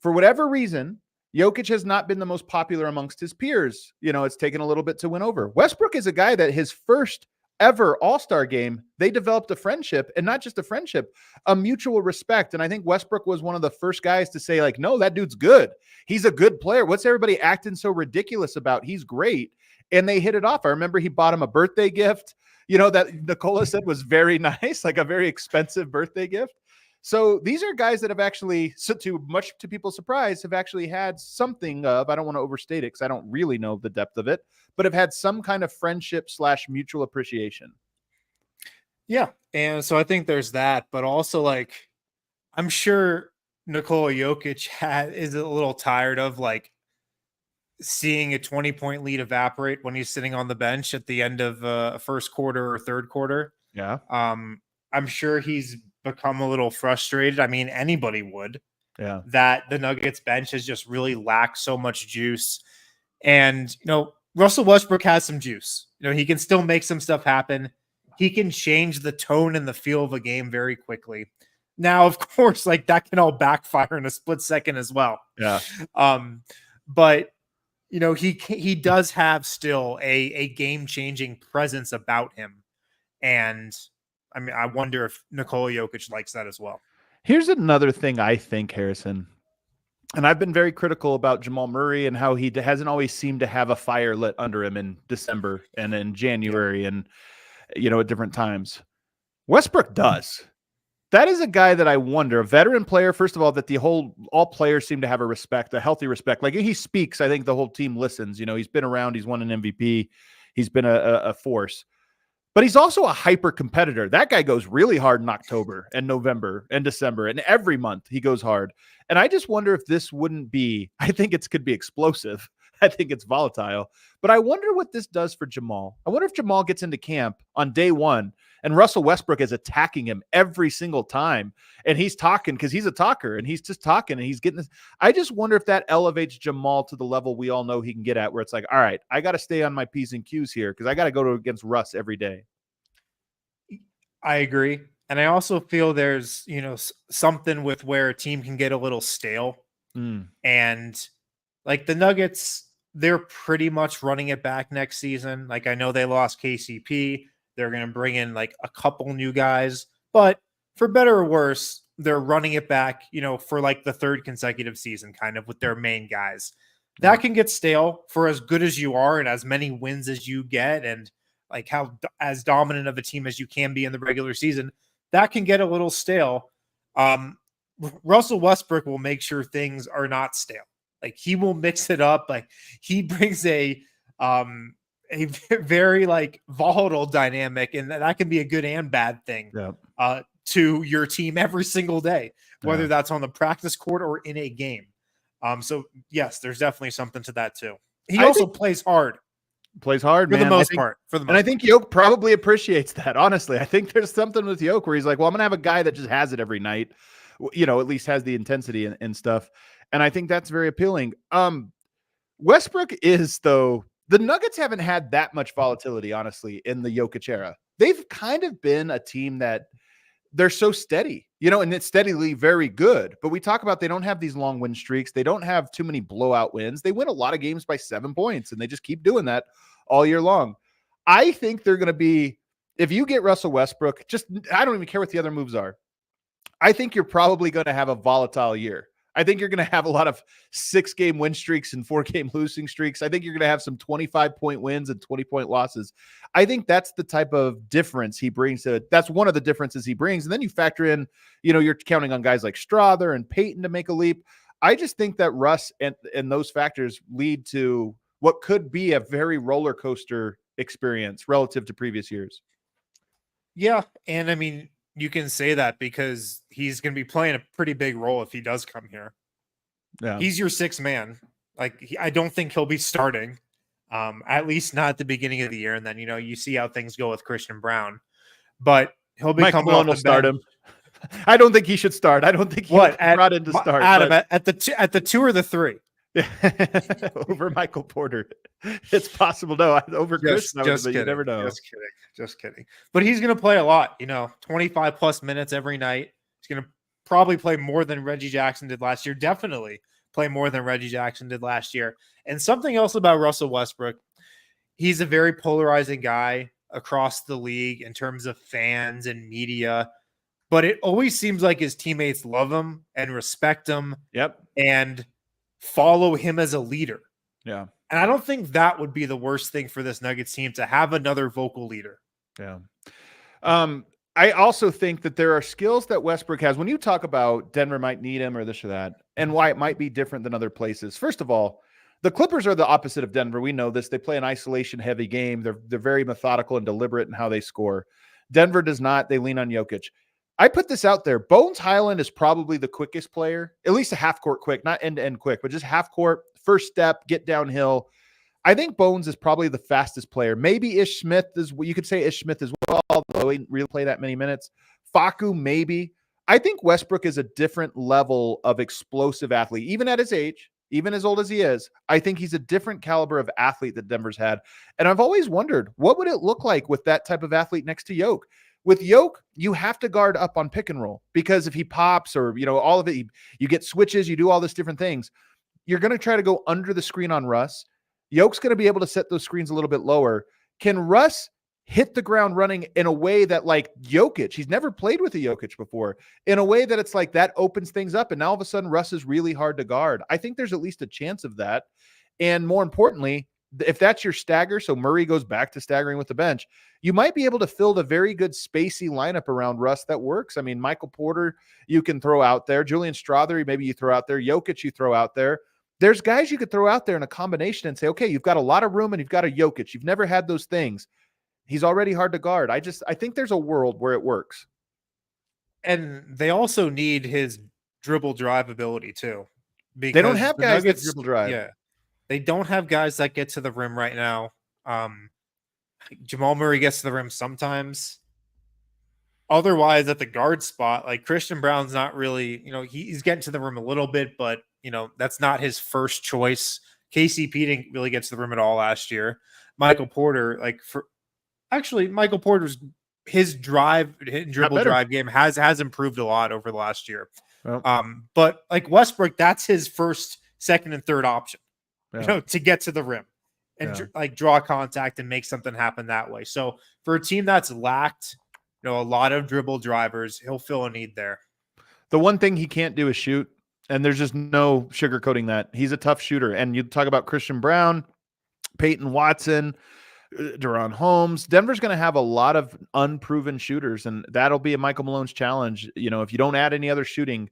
for whatever reason, Jokic has not been the most popular amongst his peers. It's taken a little bit to win over. Westbrook is a guy that his first ever All-Star game, they developed a friendship, and not just a friendship, a mutual respect. And I think Westbrook was one of the first guys to say, like, no, that dude's good. He's a good player. What's everybody acting so ridiculous about? He's great. And they hit it off. I remember he bought him a birthday gift, that Nikola said was very nice, like a very expensive birthday gift. So these are guys that have actually, much to people's surprise, have actually had something of, I don't want to overstate it because I don't really know the depth of it, but have had some kind of friendship / mutual appreciation. Yeah. And so I think there's that, but also, like, I'm sure Nikola Jokic is a little tired of, like, seeing a 20-point lead evaporate when he's sitting on the bench at the end of a first quarter or third quarter. Yeah. I'm sure he's become a little frustrated. I mean, anybody would. Yeah. That the Nuggets bench has just really lacked so much juice. And, Russell Westbrook has some juice. He can still make some stuff happen. He can change the tone and the feel of a game very quickly. Now, of course, like, that can all backfire in a split second as well. Yeah. But he does have still a game-changing presence about him. And I mean, I wonder if Nikola Jokic likes that as well. Here's another thing I think, Harrison. And I've been very critical about Jamal Murray and how he hasn't always seemed to have a fire lit under him in December and in January and, at different times. Westbrook does. That is a guy that I wonder, a veteran player, first of all, that all players seem to have a healthy respect. Like, he speaks, I think the whole team listens. He's been around, he's won an MVP, he's been a force. But he's also a hyper competitor. That guy goes really hard in October and November and December, and every month he goes hard. And I just wonder if this wouldn't be, I think it could be explosive. I think it's volatile. But I wonder what this does for Jamal. I wonder if Jamal gets into camp on day one and Russell Westbrook is attacking him every single time. And he's talking because he's a talker and he's just talking and he's getting this. I just wonder if that elevates Jamal to the level we all know he can get at, where it's like, all right, I got to stay on my P's and Q's here because I got to go against Russ every day. I agree. And I also feel there's, something with where a team can get a little stale. And like the Nuggets, they're pretty much running it back next season. Like I know they lost KCP. They're going to bring in like a couple new guys, but for better or worse, they're running it back, for like the third consecutive season, kind of with their main guys. That can get stale for as good as you are and as many wins as you get. And like as dominant of a team as you can be in the regular season, that can get a little stale. Russell Westbrook will make sure things are not stale. Like he will mix it up. Like he brings a very like volatile dynamic, and that can be a good and bad thing to your team every single day, whether that's on the practice court or in a game. So yes, there's definitely something to that too. He also plays hard. Plays hard, for man. The most part. And I think Yoke probably appreciates that. Honestly, I think there's something with Yoke where he's like, well, I'm gonna have a guy that just has it every night. At least has the intensity and stuff. And I think that's very appealing. Westbrook is, though, the Nuggets haven't had that much volatility, honestly, in the Jokic era. They've kind of been a team that they're so steady, and it's steadily very good. But we talk about they don't have these long win streaks. They don't have too many blowout wins. They win a lot of games by 7 points, and they just keep doing that all year long. I think they're going to be, if you get Russell Westbrook, I don't even care what the other moves are. I think you're probably going to have a volatile year. I think you're going to have a lot of 6-game win streaks and 4-game losing streaks. I think you're going to have some 25-point wins and 20-point losses. I think that's the type of difference he brings to it. That's one of the differences he brings. And then you factor in, you're counting on guys like Strother and Peyton to make a leap. I just think that Russ and those factors lead to what could be a very roller coaster experience relative to previous years. Yeah. And I mean, you can say that because he's going to be playing a pretty big role if he does come here. Yeah. He's your sixth man. Like, I don't think he'll be starting, at least not at the beginning of the year. And then, you see how things go with Christian Brown. But he'll be coming off the bench. Start him. I don't think he should start. I don't think he's brought in to start. Adam, at the 2 or the 3? Over Michael Porter. It's possible. No, over Christian. You never know. Just kidding. But he's going to play a lot, 25 plus minutes every night. He's going to probably play more than Reggie Jackson did last year. Definitely play more than Reggie Jackson did last year. And something else about Russell Westbrook, he's a very polarizing guy across the league in terms of fans and media. But it always seems like his teammates love him and respect him. Yep. And follow him as a leader. Yeah. And I don't think that would be the worst thing for this Nuggets team to have another vocal leader. Yeah. I also think that there are skills that Westbrook has. When you talk about Denver might need him or this or that, and why it might be different than other places. First of all, the Clippers are the opposite of Denver. We know this. They play an isolation-heavy game. They're very methodical and deliberate in how they score. Denver does not. They lean on Jokic. I put this out there. Bones Highland is probably the quickest player, at least a half-court quick, not end-to-end quick, but just half-court, first step, get downhill. I think Bones is probably the fastest player. Maybe Ish Smith is what you could say Ish Smith as well, although he didn't really play that many minutes. Facu, maybe. I think Westbrook is a different level of explosive athlete, even at his age, even as old as he is. I think he's a different caliber of athlete that Denver's had. And I've always wondered, what would it look like with that type of athlete next to Yoke? With Yoke, you have to guard up on pick and roll because if he pops or, all of it, you get switches, you do all this different things. You're going to try to go under the screen on Russ. Yoke's going to be able to set those screens a little bit lower. Can Russ hit the ground running in a way that like Jokic, he's never played with a Jokic before, in a way that it's like that opens things up. And now all of a sudden Russ is really hard to guard. I think there's at least a chance of that. And more importantly, if that's your stagger, so Murray goes back to staggering with the bench, you might be able to fill a very good spacey lineup around Russ that works. I mean, Michael Porter, you can throw out there. Julian Strother, maybe you throw out there. Jokic, you throw out there. There's guys you could throw out there in a combination and say, okay, you've got a lot of room and you've got a Jokic. You've never had those things. He's already hard to guard. I think there's a world where it works. And they also need his dribble drive ability too. Because they don't have guys that dribble drive. Yeah. They don't have guys that get to the rim right now. Jamal Murray gets to the rim sometimes. Otherwise, at the guard spot, like Christian Brown's not really, he's getting to the rim a little bit, but that's not his first choice. KCP didn't really get to the rim at all last year. Michael Porter's his dribble drive game has improved a lot over the last year. Well, but like Westbrook, that's his first, second, and third option, to get to the rim and draw contact and make something happen that way. So for a team that's lacked, a lot of dribble drivers, he'll fill a need there. The one thing he can't do is shoot, and there's just no sugarcoating that. He's a tough shooter. And you talk about Christian Brown, Peyton Watson, Deron Holmes. Denver's going to have a lot of unproven shooters, and that'll be a Michael Malone's challenge. If you don't add any other shooting,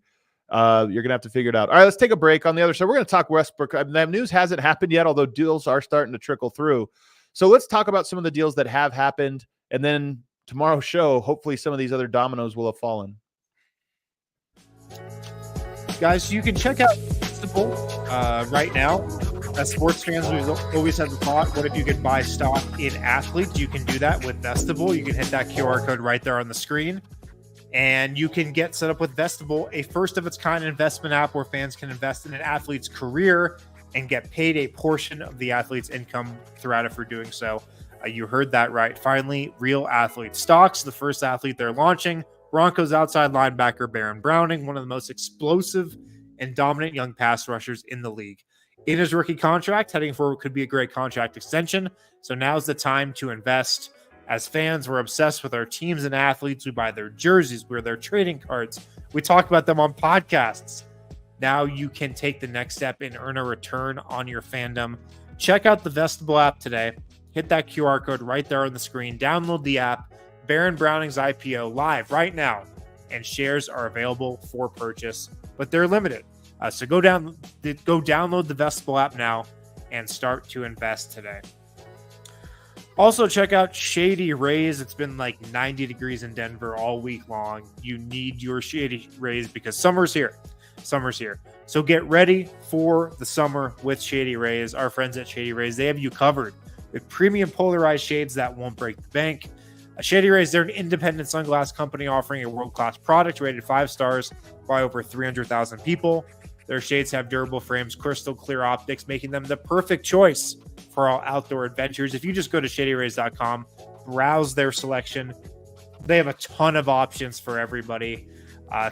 you're going to have to figure it out. All right, let's take a break. On the other side, we're going to talk Westbrook. That news hasn't happened yet, although deals are starting to trickle through. So let's talk about some of the deals that have happened, and then tomorrow's show, hopefully some of these other dominoes will have fallen. Guys, you can check out Festival right now. As sports fans, we always have the thought, what if you could buy stock in athletes? You can do that with Vestival. You can hit that QR code right there on the screen, and you can get set up with Vestival, a first-of-its-kind investment app where fans can invest in an athlete's career and get paid a portion of the athlete's income throughout it for doing so. You heard that right. Finally, real athlete stocks. The first athlete they're launching, Broncos outside linebacker Baron Browning, one of the most explosive and dominant young pass rushers in the league. In his rookie contract, heading forward could be a great contract extension. So now's the time to invest. As fans, we're obsessed with our teams and athletes. We buy their jerseys, we wear their trading cards. We talk about them on podcasts. Now you can take the next step and earn a return on your fandom. Check out the Vestival app today. Hit that QR code right there on the screen. Download the app. Baron Browning's IPO live right now, and shares are available for purchase, but they're limited. So go download the Vestival app now and start to invest today. Also, check out Shady Rays. It's been like 90 degrees in Denver all week long. You need your Shady Rays because summer's here. So get ready for the summer with Shady Rays. Our friends at Shady Rays, they have you covered with premium polarized shades that won't break the bank. Shady Rays, they're an independent sunglass company offering a world-class product rated 5 stars by over 300,000 people. Their shades have durable frames, crystal clear optics, making them the perfect choice for all outdoor adventures. If you just go to shadyrays.com, browse their selection. They have a ton of options for everybody.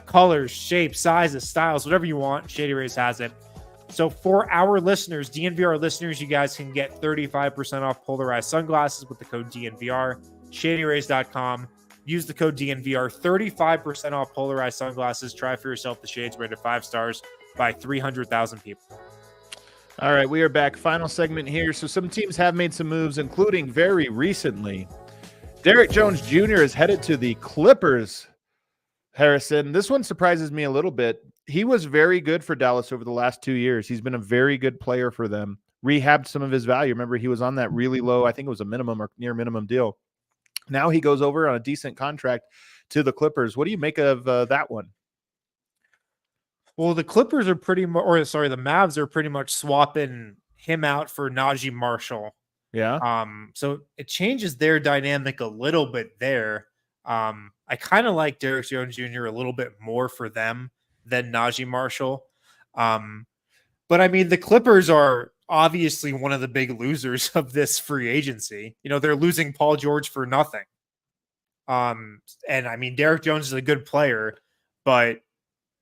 Colors, shapes, sizes, styles, whatever you want, Shady Rays has it. So for our listeners, DNVR listeners, you guys can get 35% off polarized sunglasses with the code DNVR. ShadyRays.com. Use the code DNVR. 35% off polarized sunglasses. Try for yourself the shades rated 5 stars by 300,000 people. All right, we are back. Final segment here. So some teams have made some moves, including very recently, Derrick Jones Jr. is headed to the Clippers. Harrison, this one surprises me a little bit. He was very good for Dallas over the last 2 years. He's been a very good player for them. Rehabbed some of his value. Remember, he was on that really low, I think it was a minimum or near minimum deal. Now he goes over on a decent contract to the Clippers. What do you make of that one? Well, the Clippers are the Mavs are pretty much swapping him out for Najee Marshall. Yeah. So it changes their dynamic a little bit there. I kind of like Derrick Jones Jr. a little bit more for them than Najee Marshall. But I mean, the Clippers are obviously one of the big losers of this free agency. They're losing Paul George for nothing. And I mean, Derrick Jones is a good player, but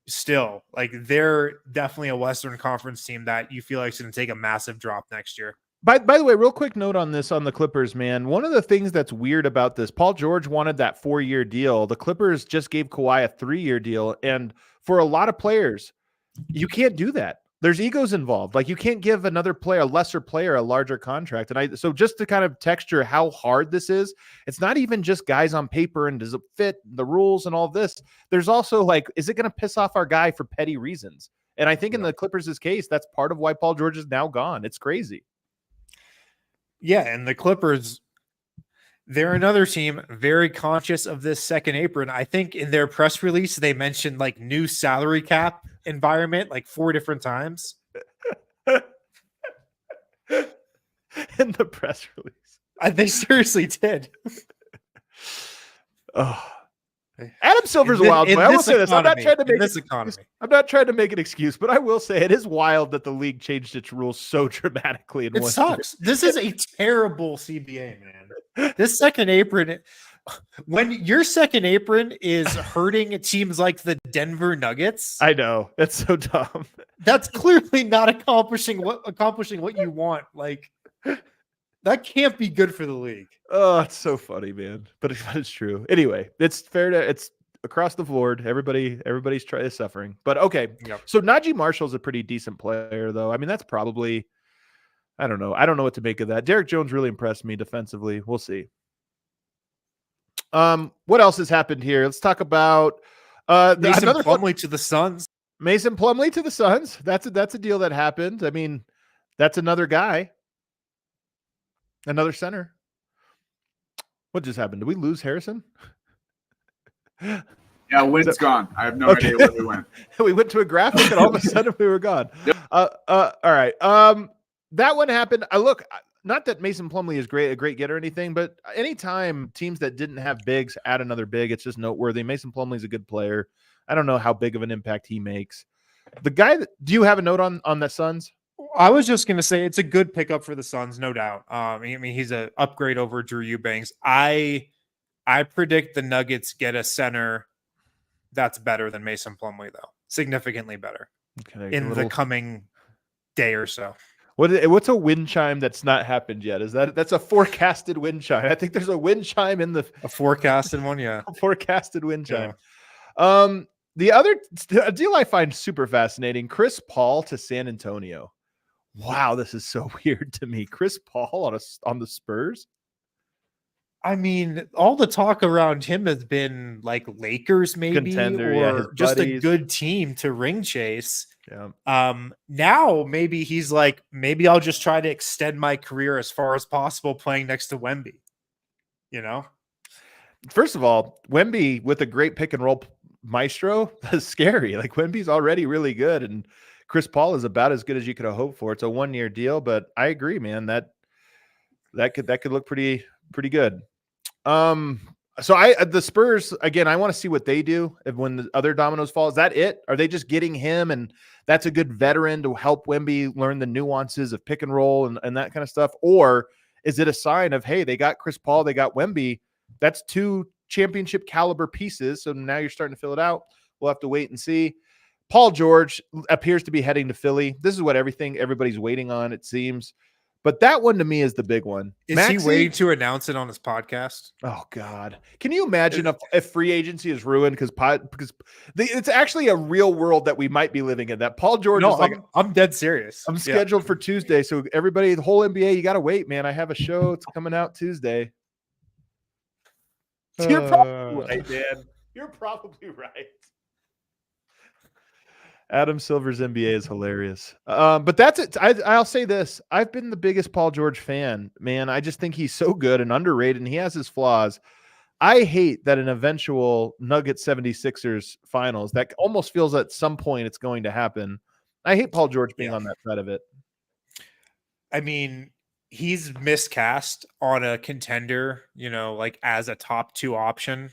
still, like, they're definitely a Western Conference team that you feel like is going to take a massive drop next year. By the way, real quick note on this, on the Clippers, man. One of the things that's weird about this, Paul George wanted that 4-year deal. The Clippers just gave Kawhi a 3-year deal. And for a lot of players, you can't do that. There's egos involved. Like, you can't give another player, a lesser player, a larger contract. And so just to kind of texture how hard this is, it's not even just guys on paper and does it fit the rules and all this. There's also like, is it going to piss off our guy for petty reasons? And I think in the Clippers' case, that's part of why Paul George is now gone. It's crazy. Yeah, and the Clippers, they're another team very conscious of this second apron. I think in their press release, they mentioned like new salary cap environment like 4 different times. in the press release. They seriously did. Oh, Adam Silver's a wild boy. I will say this. I'm not trying to make this economy. I'm not trying to make an excuse, but I will say it is wild that the league changed its rules so dramatically. It sucks. This is a terrible CBA, man. This second apron, when your second apron is hurting teams like the Denver Nuggets, I know that's so dumb. That's clearly not accomplishing what you want. Like, that can't be good for the league. Oh, it's so funny, man. But it's true. Anyway, it's fair to it's across the board. Everybody's suffering. But okay. Yep. So Najee Marshall's a pretty decent player, though. I mean, that's probably I don't know. I don't know what to make of that. Derrick Jones really impressed me defensively. We'll see. What else has happened here? Let's talk about Mason Plumlee to the Suns. Mason Plumlee to the Suns. That's a deal that happened. I mean, that's another guy. Another center. What just happened? Did we lose Harrison? Yeah, Wynn's gone. I have no idea where we went. We went to a graphic and all of a sudden we were gone. Yep. All right. That one happened. Not that Mason Plumlee is a great getter or anything, but anytime teams that didn't have bigs add another big, it's just noteworthy. Mason Plumlee is a good player. I don't know how big of an impact he makes. The guy do you have a note on the Suns? I was just going to say it's a good pickup for the Suns, no doubt. I mean, he's an upgrade over Drew Eubanks. I predict the Nuggets get a center that's better than Mason Plumlee, though. Significantly better in the coming day or so. What's a wind chime that's not happened yet? That's a forecasted wind chime? I think there's a wind chime in the a forecasted one, yeah. A forecasted wind chime. Yeah. The other deal I find super fascinating: Chris Paul to San Antonio. Wow, this is so weird to me. Chris Paul on the Spurs. I mean, all the talk around him has been like Lakers, maybe, contender, or just a good team to ring chase. Yeah. Now maybe he's like, maybe I'll just try to extend my career as far as possible playing next to Wemby. You know, first of all, Wemby with a great pick and roll maestro is scary. Like Wemby's already really good, and Chris Paul is about as good as you could have hoped for. It's a 1-year deal, but I agree, man. That could look pretty good. So the Spurs again, I want to see what they do when the other dominoes fall. Is that it? Are they just getting him and that's a good veteran to help Wemby learn the nuances of pick and roll and that kind of stuff? Or is it a sign of, hey, they got Chris Paul, they got Wemby. That's 2 championship caliber pieces. So now you're starting to fill it out. We'll have to wait and see. Paul George appears to be heading to Philly. This is what everybody's waiting on, it seems. But that one to me is the big one. Is he waiting to announce it on his podcast? Oh God! Can you imagine if free agency is ruined because it's actually a real world that we might be living in? That Paul George is like, I'm dead serious. I'm scheduled for Tuesday, so everybody, the whole NBA, you got to wait, man. I have a show. It's coming out Tuesday. You're probably right, man. You're probably right. Adam Silver's NBA is hilarious. But that's it. I'll say this. I've been the biggest Paul George fan, man. I just think he's so good and underrated, and he has his flaws. I hate that an eventual Nuggets 76ers finals, that almost feels at some point it's going to happen. I hate Paul George being on that side of it. I mean, he's miscast on a contender, like as a top 2 option.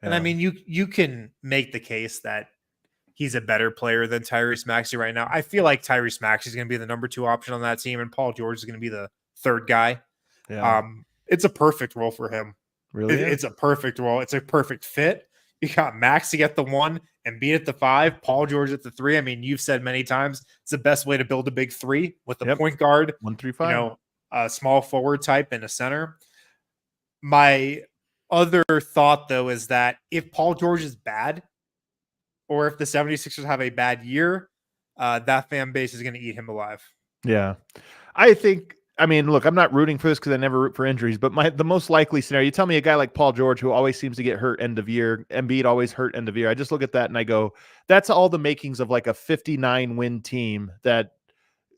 Yeah. And I mean, you can make the case that he's a better player than Tyrese Maxey right now. I feel like Tyrese Maxey is going to be the number 2 option on that team, and Paul George is going to be the 3rd guy. Yeah. It's a perfect role for him. Really? It's a perfect role. It's a perfect fit. You got Maxey at the 1 and Embiid at the 5, Paul George at the 3. I mean, you've said many times it's the best way to build a big 3 with a point guard, 1-3-5, a small forward type and a center. My other thought, though, is that if Paul George is bad, or if the 76ers have a bad year, that fan base is going to eat him alive. Yeah. I mean, look, I'm not rooting for this because I never root for injuries, but the most likely scenario, you tell me a guy like Paul George, who always seems to get hurt end of year, Embiid always hurt end of year. I just look at that and I go, that's all the makings of like a 59-win team that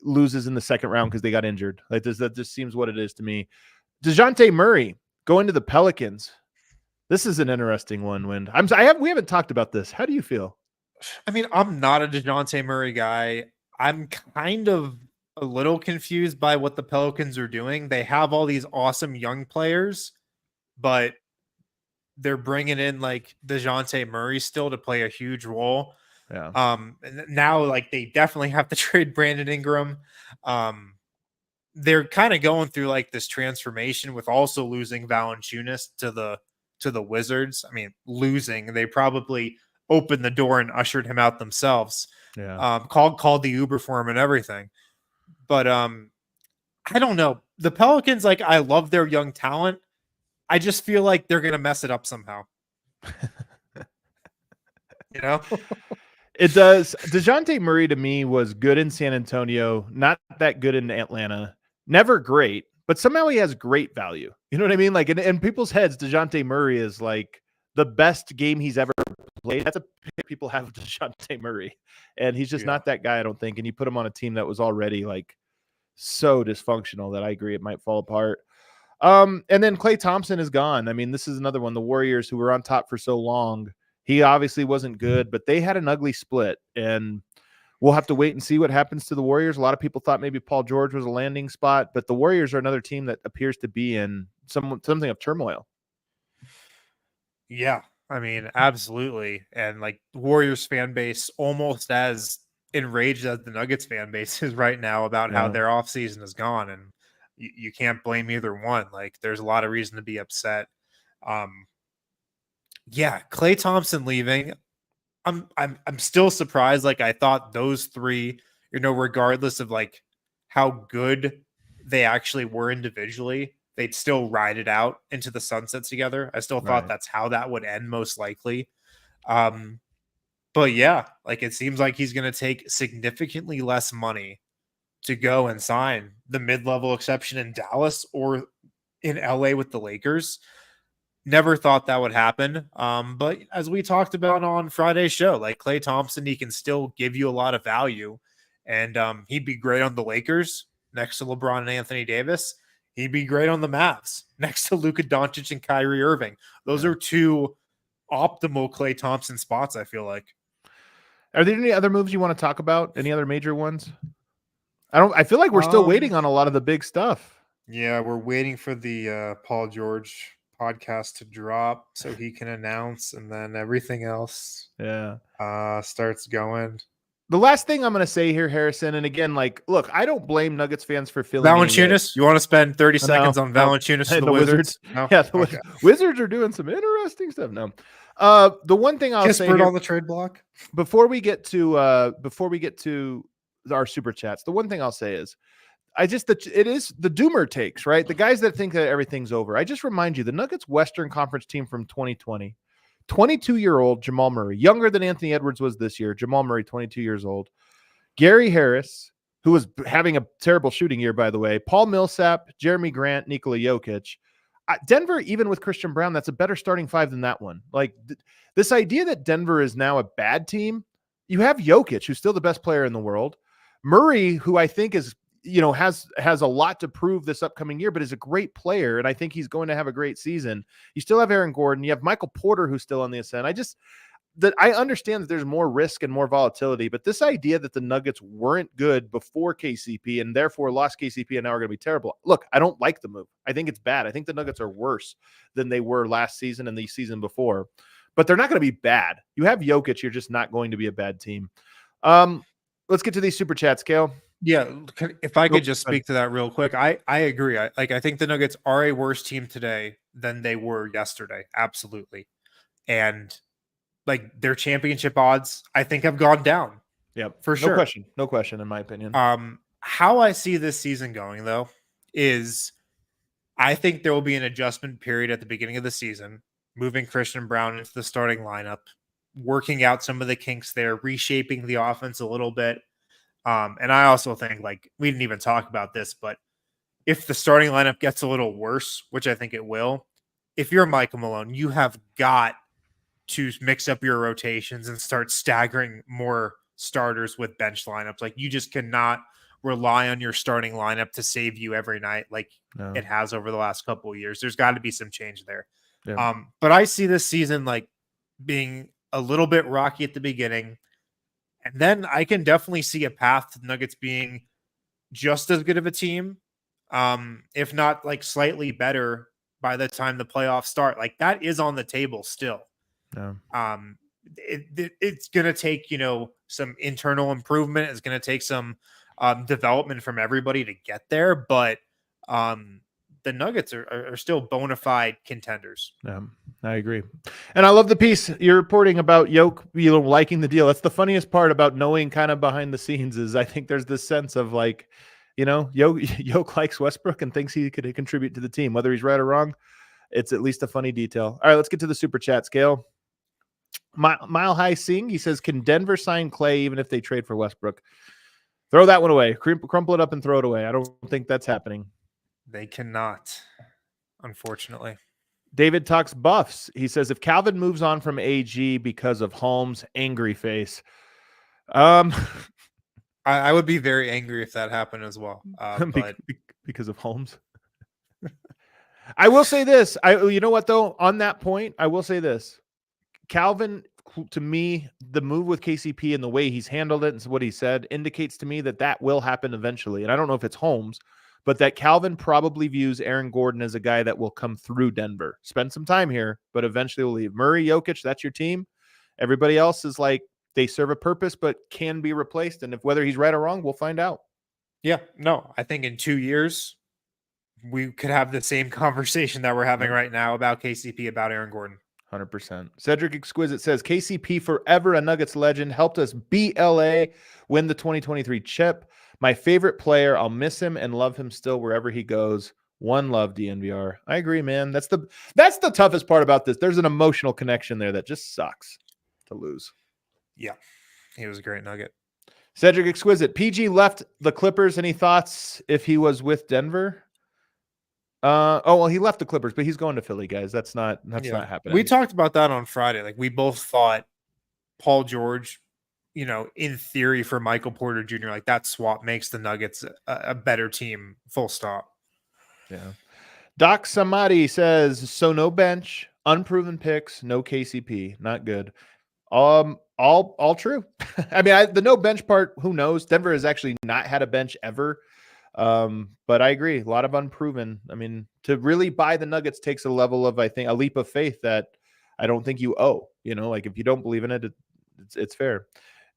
loses in the second round because they got injured. Like that just seems what it is to me. DeJounte Murray going to the Pelicans. This is an interesting one, Wind. We haven't talked about this. How do you feel? I mean, I'm not a DeJounte Murray guy. I'm kind of a little confused by what the Pelicans are doing. They have all these awesome young players, but they're bringing in like DeJounte Murray still to play a huge role. Yeah. And now like they definitely have to trade Brandon Ingram. They're kind of going through like this transformation with also losing Valanciunas to the Wizards. I mean, losing, they probably opened the door and ushered him out themselves. Yeah. Called the Uber for him and everything. But I don't know. The Pelicans, like, I love their young talent. I just feel like they're gonna mess it up somehow. You know? It does. DeJounte Murray to me was good in San Antonio, not that good in Atlanta. Never great, but somehow he has great value. You know what I mean? Like in people's heads, DeJounte Murray is like the best game he's ever played. That's a pick people have of DeJounte Murray. And he's just not that guy, I don't think. And you put him on a team that was already like so dysfunctional that I agree it might fall apart. And then Klay Thompson is gone. I mean, this is another one. The Warriors, who were on top for so long, he obviously wasn't good, but they had an ugly split. And we'll have to wait and see what happens to the Warriors. A lot of people thought maybe Paul George was a landing spot, but the Warriors are another team that appears to be in something of turmoil. Yeah, I mean, absolutely. And like Warriors fan base almost as enraged as the Nuggets fan base is right now about how their offseason is gone. And you can't blame either one. Like there's a lot of reason to be upset. Yeah, Klay Thompson leaving. I'm still surprised. Like I thought those three, you know, regardless of like how good they actually were individually, they'd still ride it out into the sunset together. I still thought that's how that would end most likely. But yeah, like it seems like he's going to take significantly less money to go and sign the mid-level exception in Dallas or in LA with the Lakers. Never thought that would happen. But as we talked about on Friday's show, like Klay Thompson, he can still give you a lot of value. And he'd be great on the Lakers next to LeBron and Anthony Davis. He'd be great on the Mavs next to Luka Doncic and Kyrie Irving. Those are two optimal Klay Thompson spots, I feel like. Are there any other moves you want to talk about? Any other major ones? I feel like we're still waiting on a lot of the big stuff. Yeah, we're waiting for the Paul George podcast to drop so he can announce, and then everything else starts going. The last thing I'm going to say here, Harrison, and again, like, look, I don't blame Nuggets fans for feeling Valanciunas. You want to spend 30 seconds on Valanciunas to the Wizards? No? Yeah, the Wizards are doing some interesting stuff. No, the one thing I'll say here, on the trade block before we get to our super chats, the one thing I'll say is, it is the doomer takes, right? The guys that think that everything's over. I just remind you, the Nuggets Western Conference team from 2020. 22-year-old Jamal Murray, younger than Anthony Edwards was this year. Jamal Murray, 22 years old. Gary Harris, who was having a terrible shooting year, by the way. Paul Millsap, Jeremy Grant, Nikola Jokic. Denver, even with Christian Brown, that's a better starting five than that one. Like this idea that Denver is now a bad team, you have Jokic, who's still the best player in the world. Murray, who I think is, has a lot to prove this upcoming year, but is a great player, and I think he's going to have a great season. You still have Aaron Gordon. You have Michael Porter, who's still on the ascent. I understand that there's more risk and more volatility, but this idea that the Nuggets weren't good before KCP and therefore lost KCP and now are going to be terrible. Look, I don't like the move. I think it's bad. I think the Nuggets are worse than they were last season and the season before, but they're not going to be bad. You have Jokic. You're just not going to be a bad team. Let's get to these super chats, Kale. Yeah, if I could just speak to that real quick. I agree. I think the Nuggets are a worse team today than they were yesterday. Absolutely. And like their championship odds, I think have gone down. Yep. For sure. No question, in my opinion. How I see this season going, though, is I think there will be an adjustment period at the beginning of the season, moving Christian Brown into the starting lineup, working out some of the kinks there, reshaping the offense a little bit. And I also think, like, we didn't even talk about this, but if the starting lineup gets a little worse, which I think it will, if you're Michael Malone, you have got to mix up your rotations and start staggering more starters with bench lineups. Like, you just cannot rely on your starting lineup to save you every night like it has over the last couple of years. There's got to be some change there. Yeah. But I see this season like being a little bit rocky at the beginning. And then I can definitely see a path to the Nuggets being just as good of a team, if not like slightly better by the time the playoffs start. Like that is on the table still. Yeah. It's going to take, some internal improvement. It's going to take some development from everybody to get there. But the Nuggets are still bona fide contenders. Yeah, I agree. And I love the piece you're reporting about Yoke, liking the deal. That's the funniest part about knowing kind of behind the scenes is I think there's this sense of like, Yoke likes Westbrook and thinks he could contribute to the team. Whether he's right or wrong, it's at least a funny detail. All right, let's get to the super chat scale. Mile High Sing, he says, can Denver sign Clay even if they trade for Westbrook? Throw that one away. Crumple it up and throw it away. I don't think that's happening. They cannot, unfortunately. David talks buffs. He says, if Calvin moves on from AG because of Holmes, angry face. I would be very angry if that happened as well. But because of Holmes. I will say this. You know what, though? On that point, I will say this. Calvin, to me, the move with KCP and the way he's handled it and what he said indicates to me that will happen eventually. And I don't know if it's Holmes, but that Calvin probably views Aaron Gordon as a guy that will come through Denver, spend some time here, but eventually will leave. Murray, Jokic, that's your team. Everybody else is like, they serve a purpose, but can be replaced. And whether he's right or wrong, we'll find out. Yeah, no, I think in 2 years, we could have the same conversation that we're having right now about KCP, about Aaron Gordon. 100%. Cedric Exquisite says, KCP forever a Nuggets legend, helped us beat LA, win the 2023 chip. My favorite player. I'll miss him and love him still wherever he goes. One love, DNVR. I agree, man. That's the toughest part about this. There's an emotional connection there that just sucks to lose. Yeah, he was a great Nugget. Cedric Exquisite. PG left the Clippers. Any thoughts if he was with Denver? He left the Clippers, but he's going to Philly, guys. That's not happening. We talked about that on Friday. Like we both thought Paul George, in theory for Michael Porter Jr., like that swap makes the Nuggets a better team, full stop. Yeah. Doc Samadi says, so no bench, unproven picks, no KCP. Not good. All true. I mean, the no bench part, who knows? Denver has actually not had a bench ever. But I agree. A lot of unproven. I mean, to really buy the Nuggets takes a level of, I think, a leap of faith that I don't think you owe. Like if you don't believe in it, it's fair.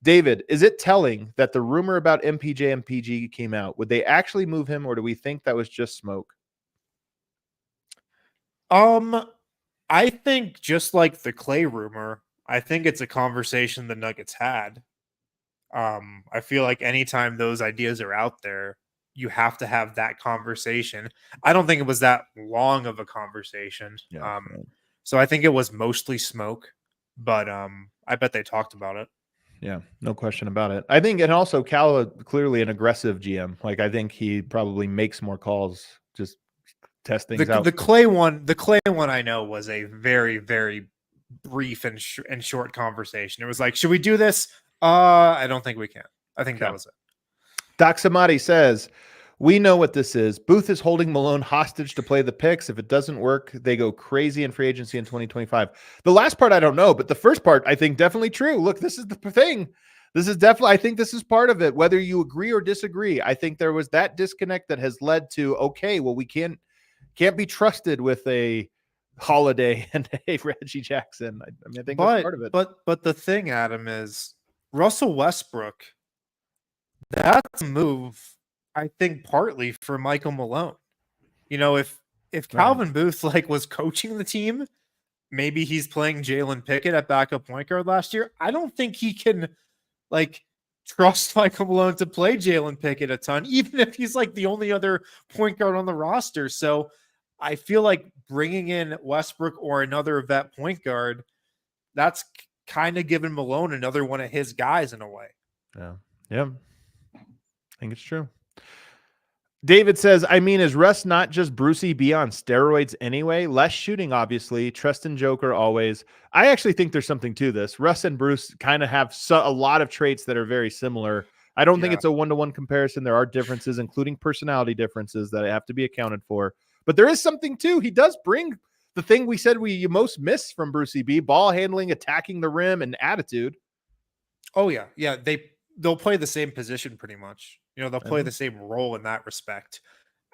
David, is it telling that the rumor about MPJ and PG came out? Would they actually move him, or do we think that was just smoke? I think just like the Clay rumor, I think it's a conversation the Nuggets had. I feel like anytime those ideas are out there, you have to have that conversation. I don't think it was that long of a conversation. Yeah, so I think it was mostly smoke, but I bet they talked about it. Yeah, no question about it. I think, and also Cal, clearly an aggressive GM. Like I think he probably makes more calls, just test things out. The Clay one I know was a very, very brief and short conversation. It was like, should we do this? I don't think we can. I think that was it. Doc Samadi says, we know what this is. Booth is holding Malone hostage to play the picks. If it doesn't work, they go crazy in free agency in 2025. The last part, I don't know, but the first part, I think definitely true. Look, this is the thing. This is definitely, I think this is part of it. Whether you agree or disagree, I think there was that disconnect that has led to, okay, well, we can't be trusted with a Holiday and a Reggie Jackson. I think that's part of it. But the thing, Adam, is Russell Westbrook, that's a move, I think, partly for Michael Malone. If Calvin Booth was coaching the team, maybe he's playing Jalen Pickett at backup point guard last year. I don't think he can trust Michael Malone to play Jalen Pickett a ton, even if he's the only other point guard on the roster. So I feel like bringing in Westbrook or another vet point guard, that's kind of giving Malone another one of his guys in a way. Yeah. I think it's true. David says, is Russ not just Brucey B on steroids anyway? Less shooting, obviously. Trust in Joker always. I actually think there's something to this. Russ and Bruce kind of have a lot of traits that are very similar. I don't think it's a one-to-one comparison. There are differences, including personality differences that have to be accounted for. But there is something too. He does bring the thing we said you most miss from Brucey B: ball handling, attacking the rim, and attitude. Oh yeah. Yeah. They'll play the same position pretty much. You know, they'll play the same role in that respect.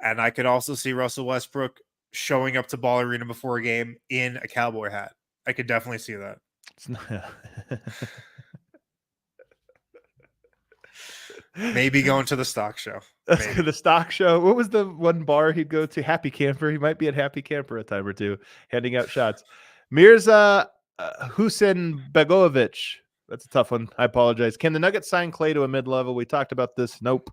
And I could also see Russell Westbrook showing up to Ball Arena before a game in a Cowboy hat. I could definitely see that. It's not, Maybe going to the stock show. Maybe. The stock show. What was the one bar he'd go to? Happy Camper. He might be at Happy Camper a time or two, handing out shots. Mirza Husenbegovic. That's a tough one. I apologize. Can the Nuggets sign Clay to a mid-level? We talked about this. Nope.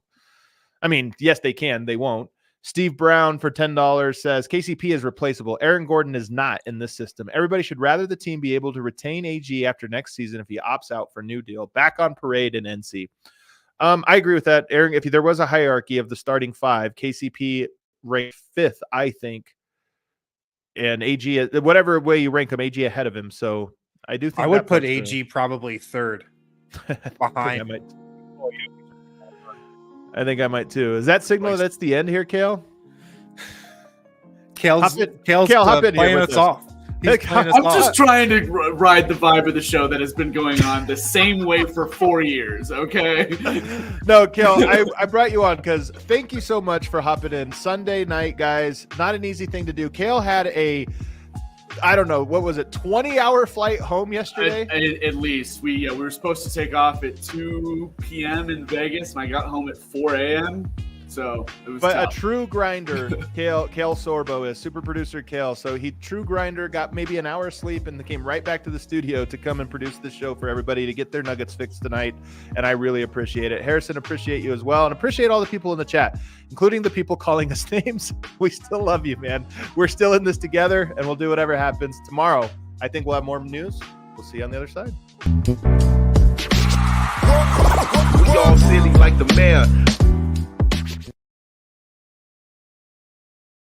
I mean, yes, they can. They won't. Steve Brown for $10 says KCP is replaceable. Aaron Gordon is not in this system. Everybody should rather the team be able to retain AG after next season if he opts out for new deal. Back on parade in NC. I agree with that, Aaron. If there was a hierarchy of the starting five, KCP ranked 5th, I think, and AG, whatever way you rank him, AG ahead of him. So I do think I would put AG probably 3rd behind. I think I might too. Is that signal that's the end here, Kale? Kale's hop in playing here with us off. I'm just trying to ride the vibe of the show that has been going on the same way for 4 years, okay? No, Kale, I brought you on because thank you so much for hopping in. Sunday night, guys, not an easy thing to do. Kale had I don't know, what was it, 20-hour flight home yesterday? At least. We were supposed to take off at 2 p.m. in Vegas, and I got home at 4 a.m., so it was tough. A true grinder, Kale Sorbo is super producer Kale. So he true grinder, got maybe an hour of sleep and came right back to the studio to come and produce this show for everybody to get their Nuggets fixed tonight. And I really appreciate it. Harrison, appreciate you as well. And appreciate all the people in the chat, including the people calling us names. We still love you, man. We're still in this together and we'll do whatever happens. Tomorrow, I think we'll have more news. We'll see you on the other side. We all silly like the mayor.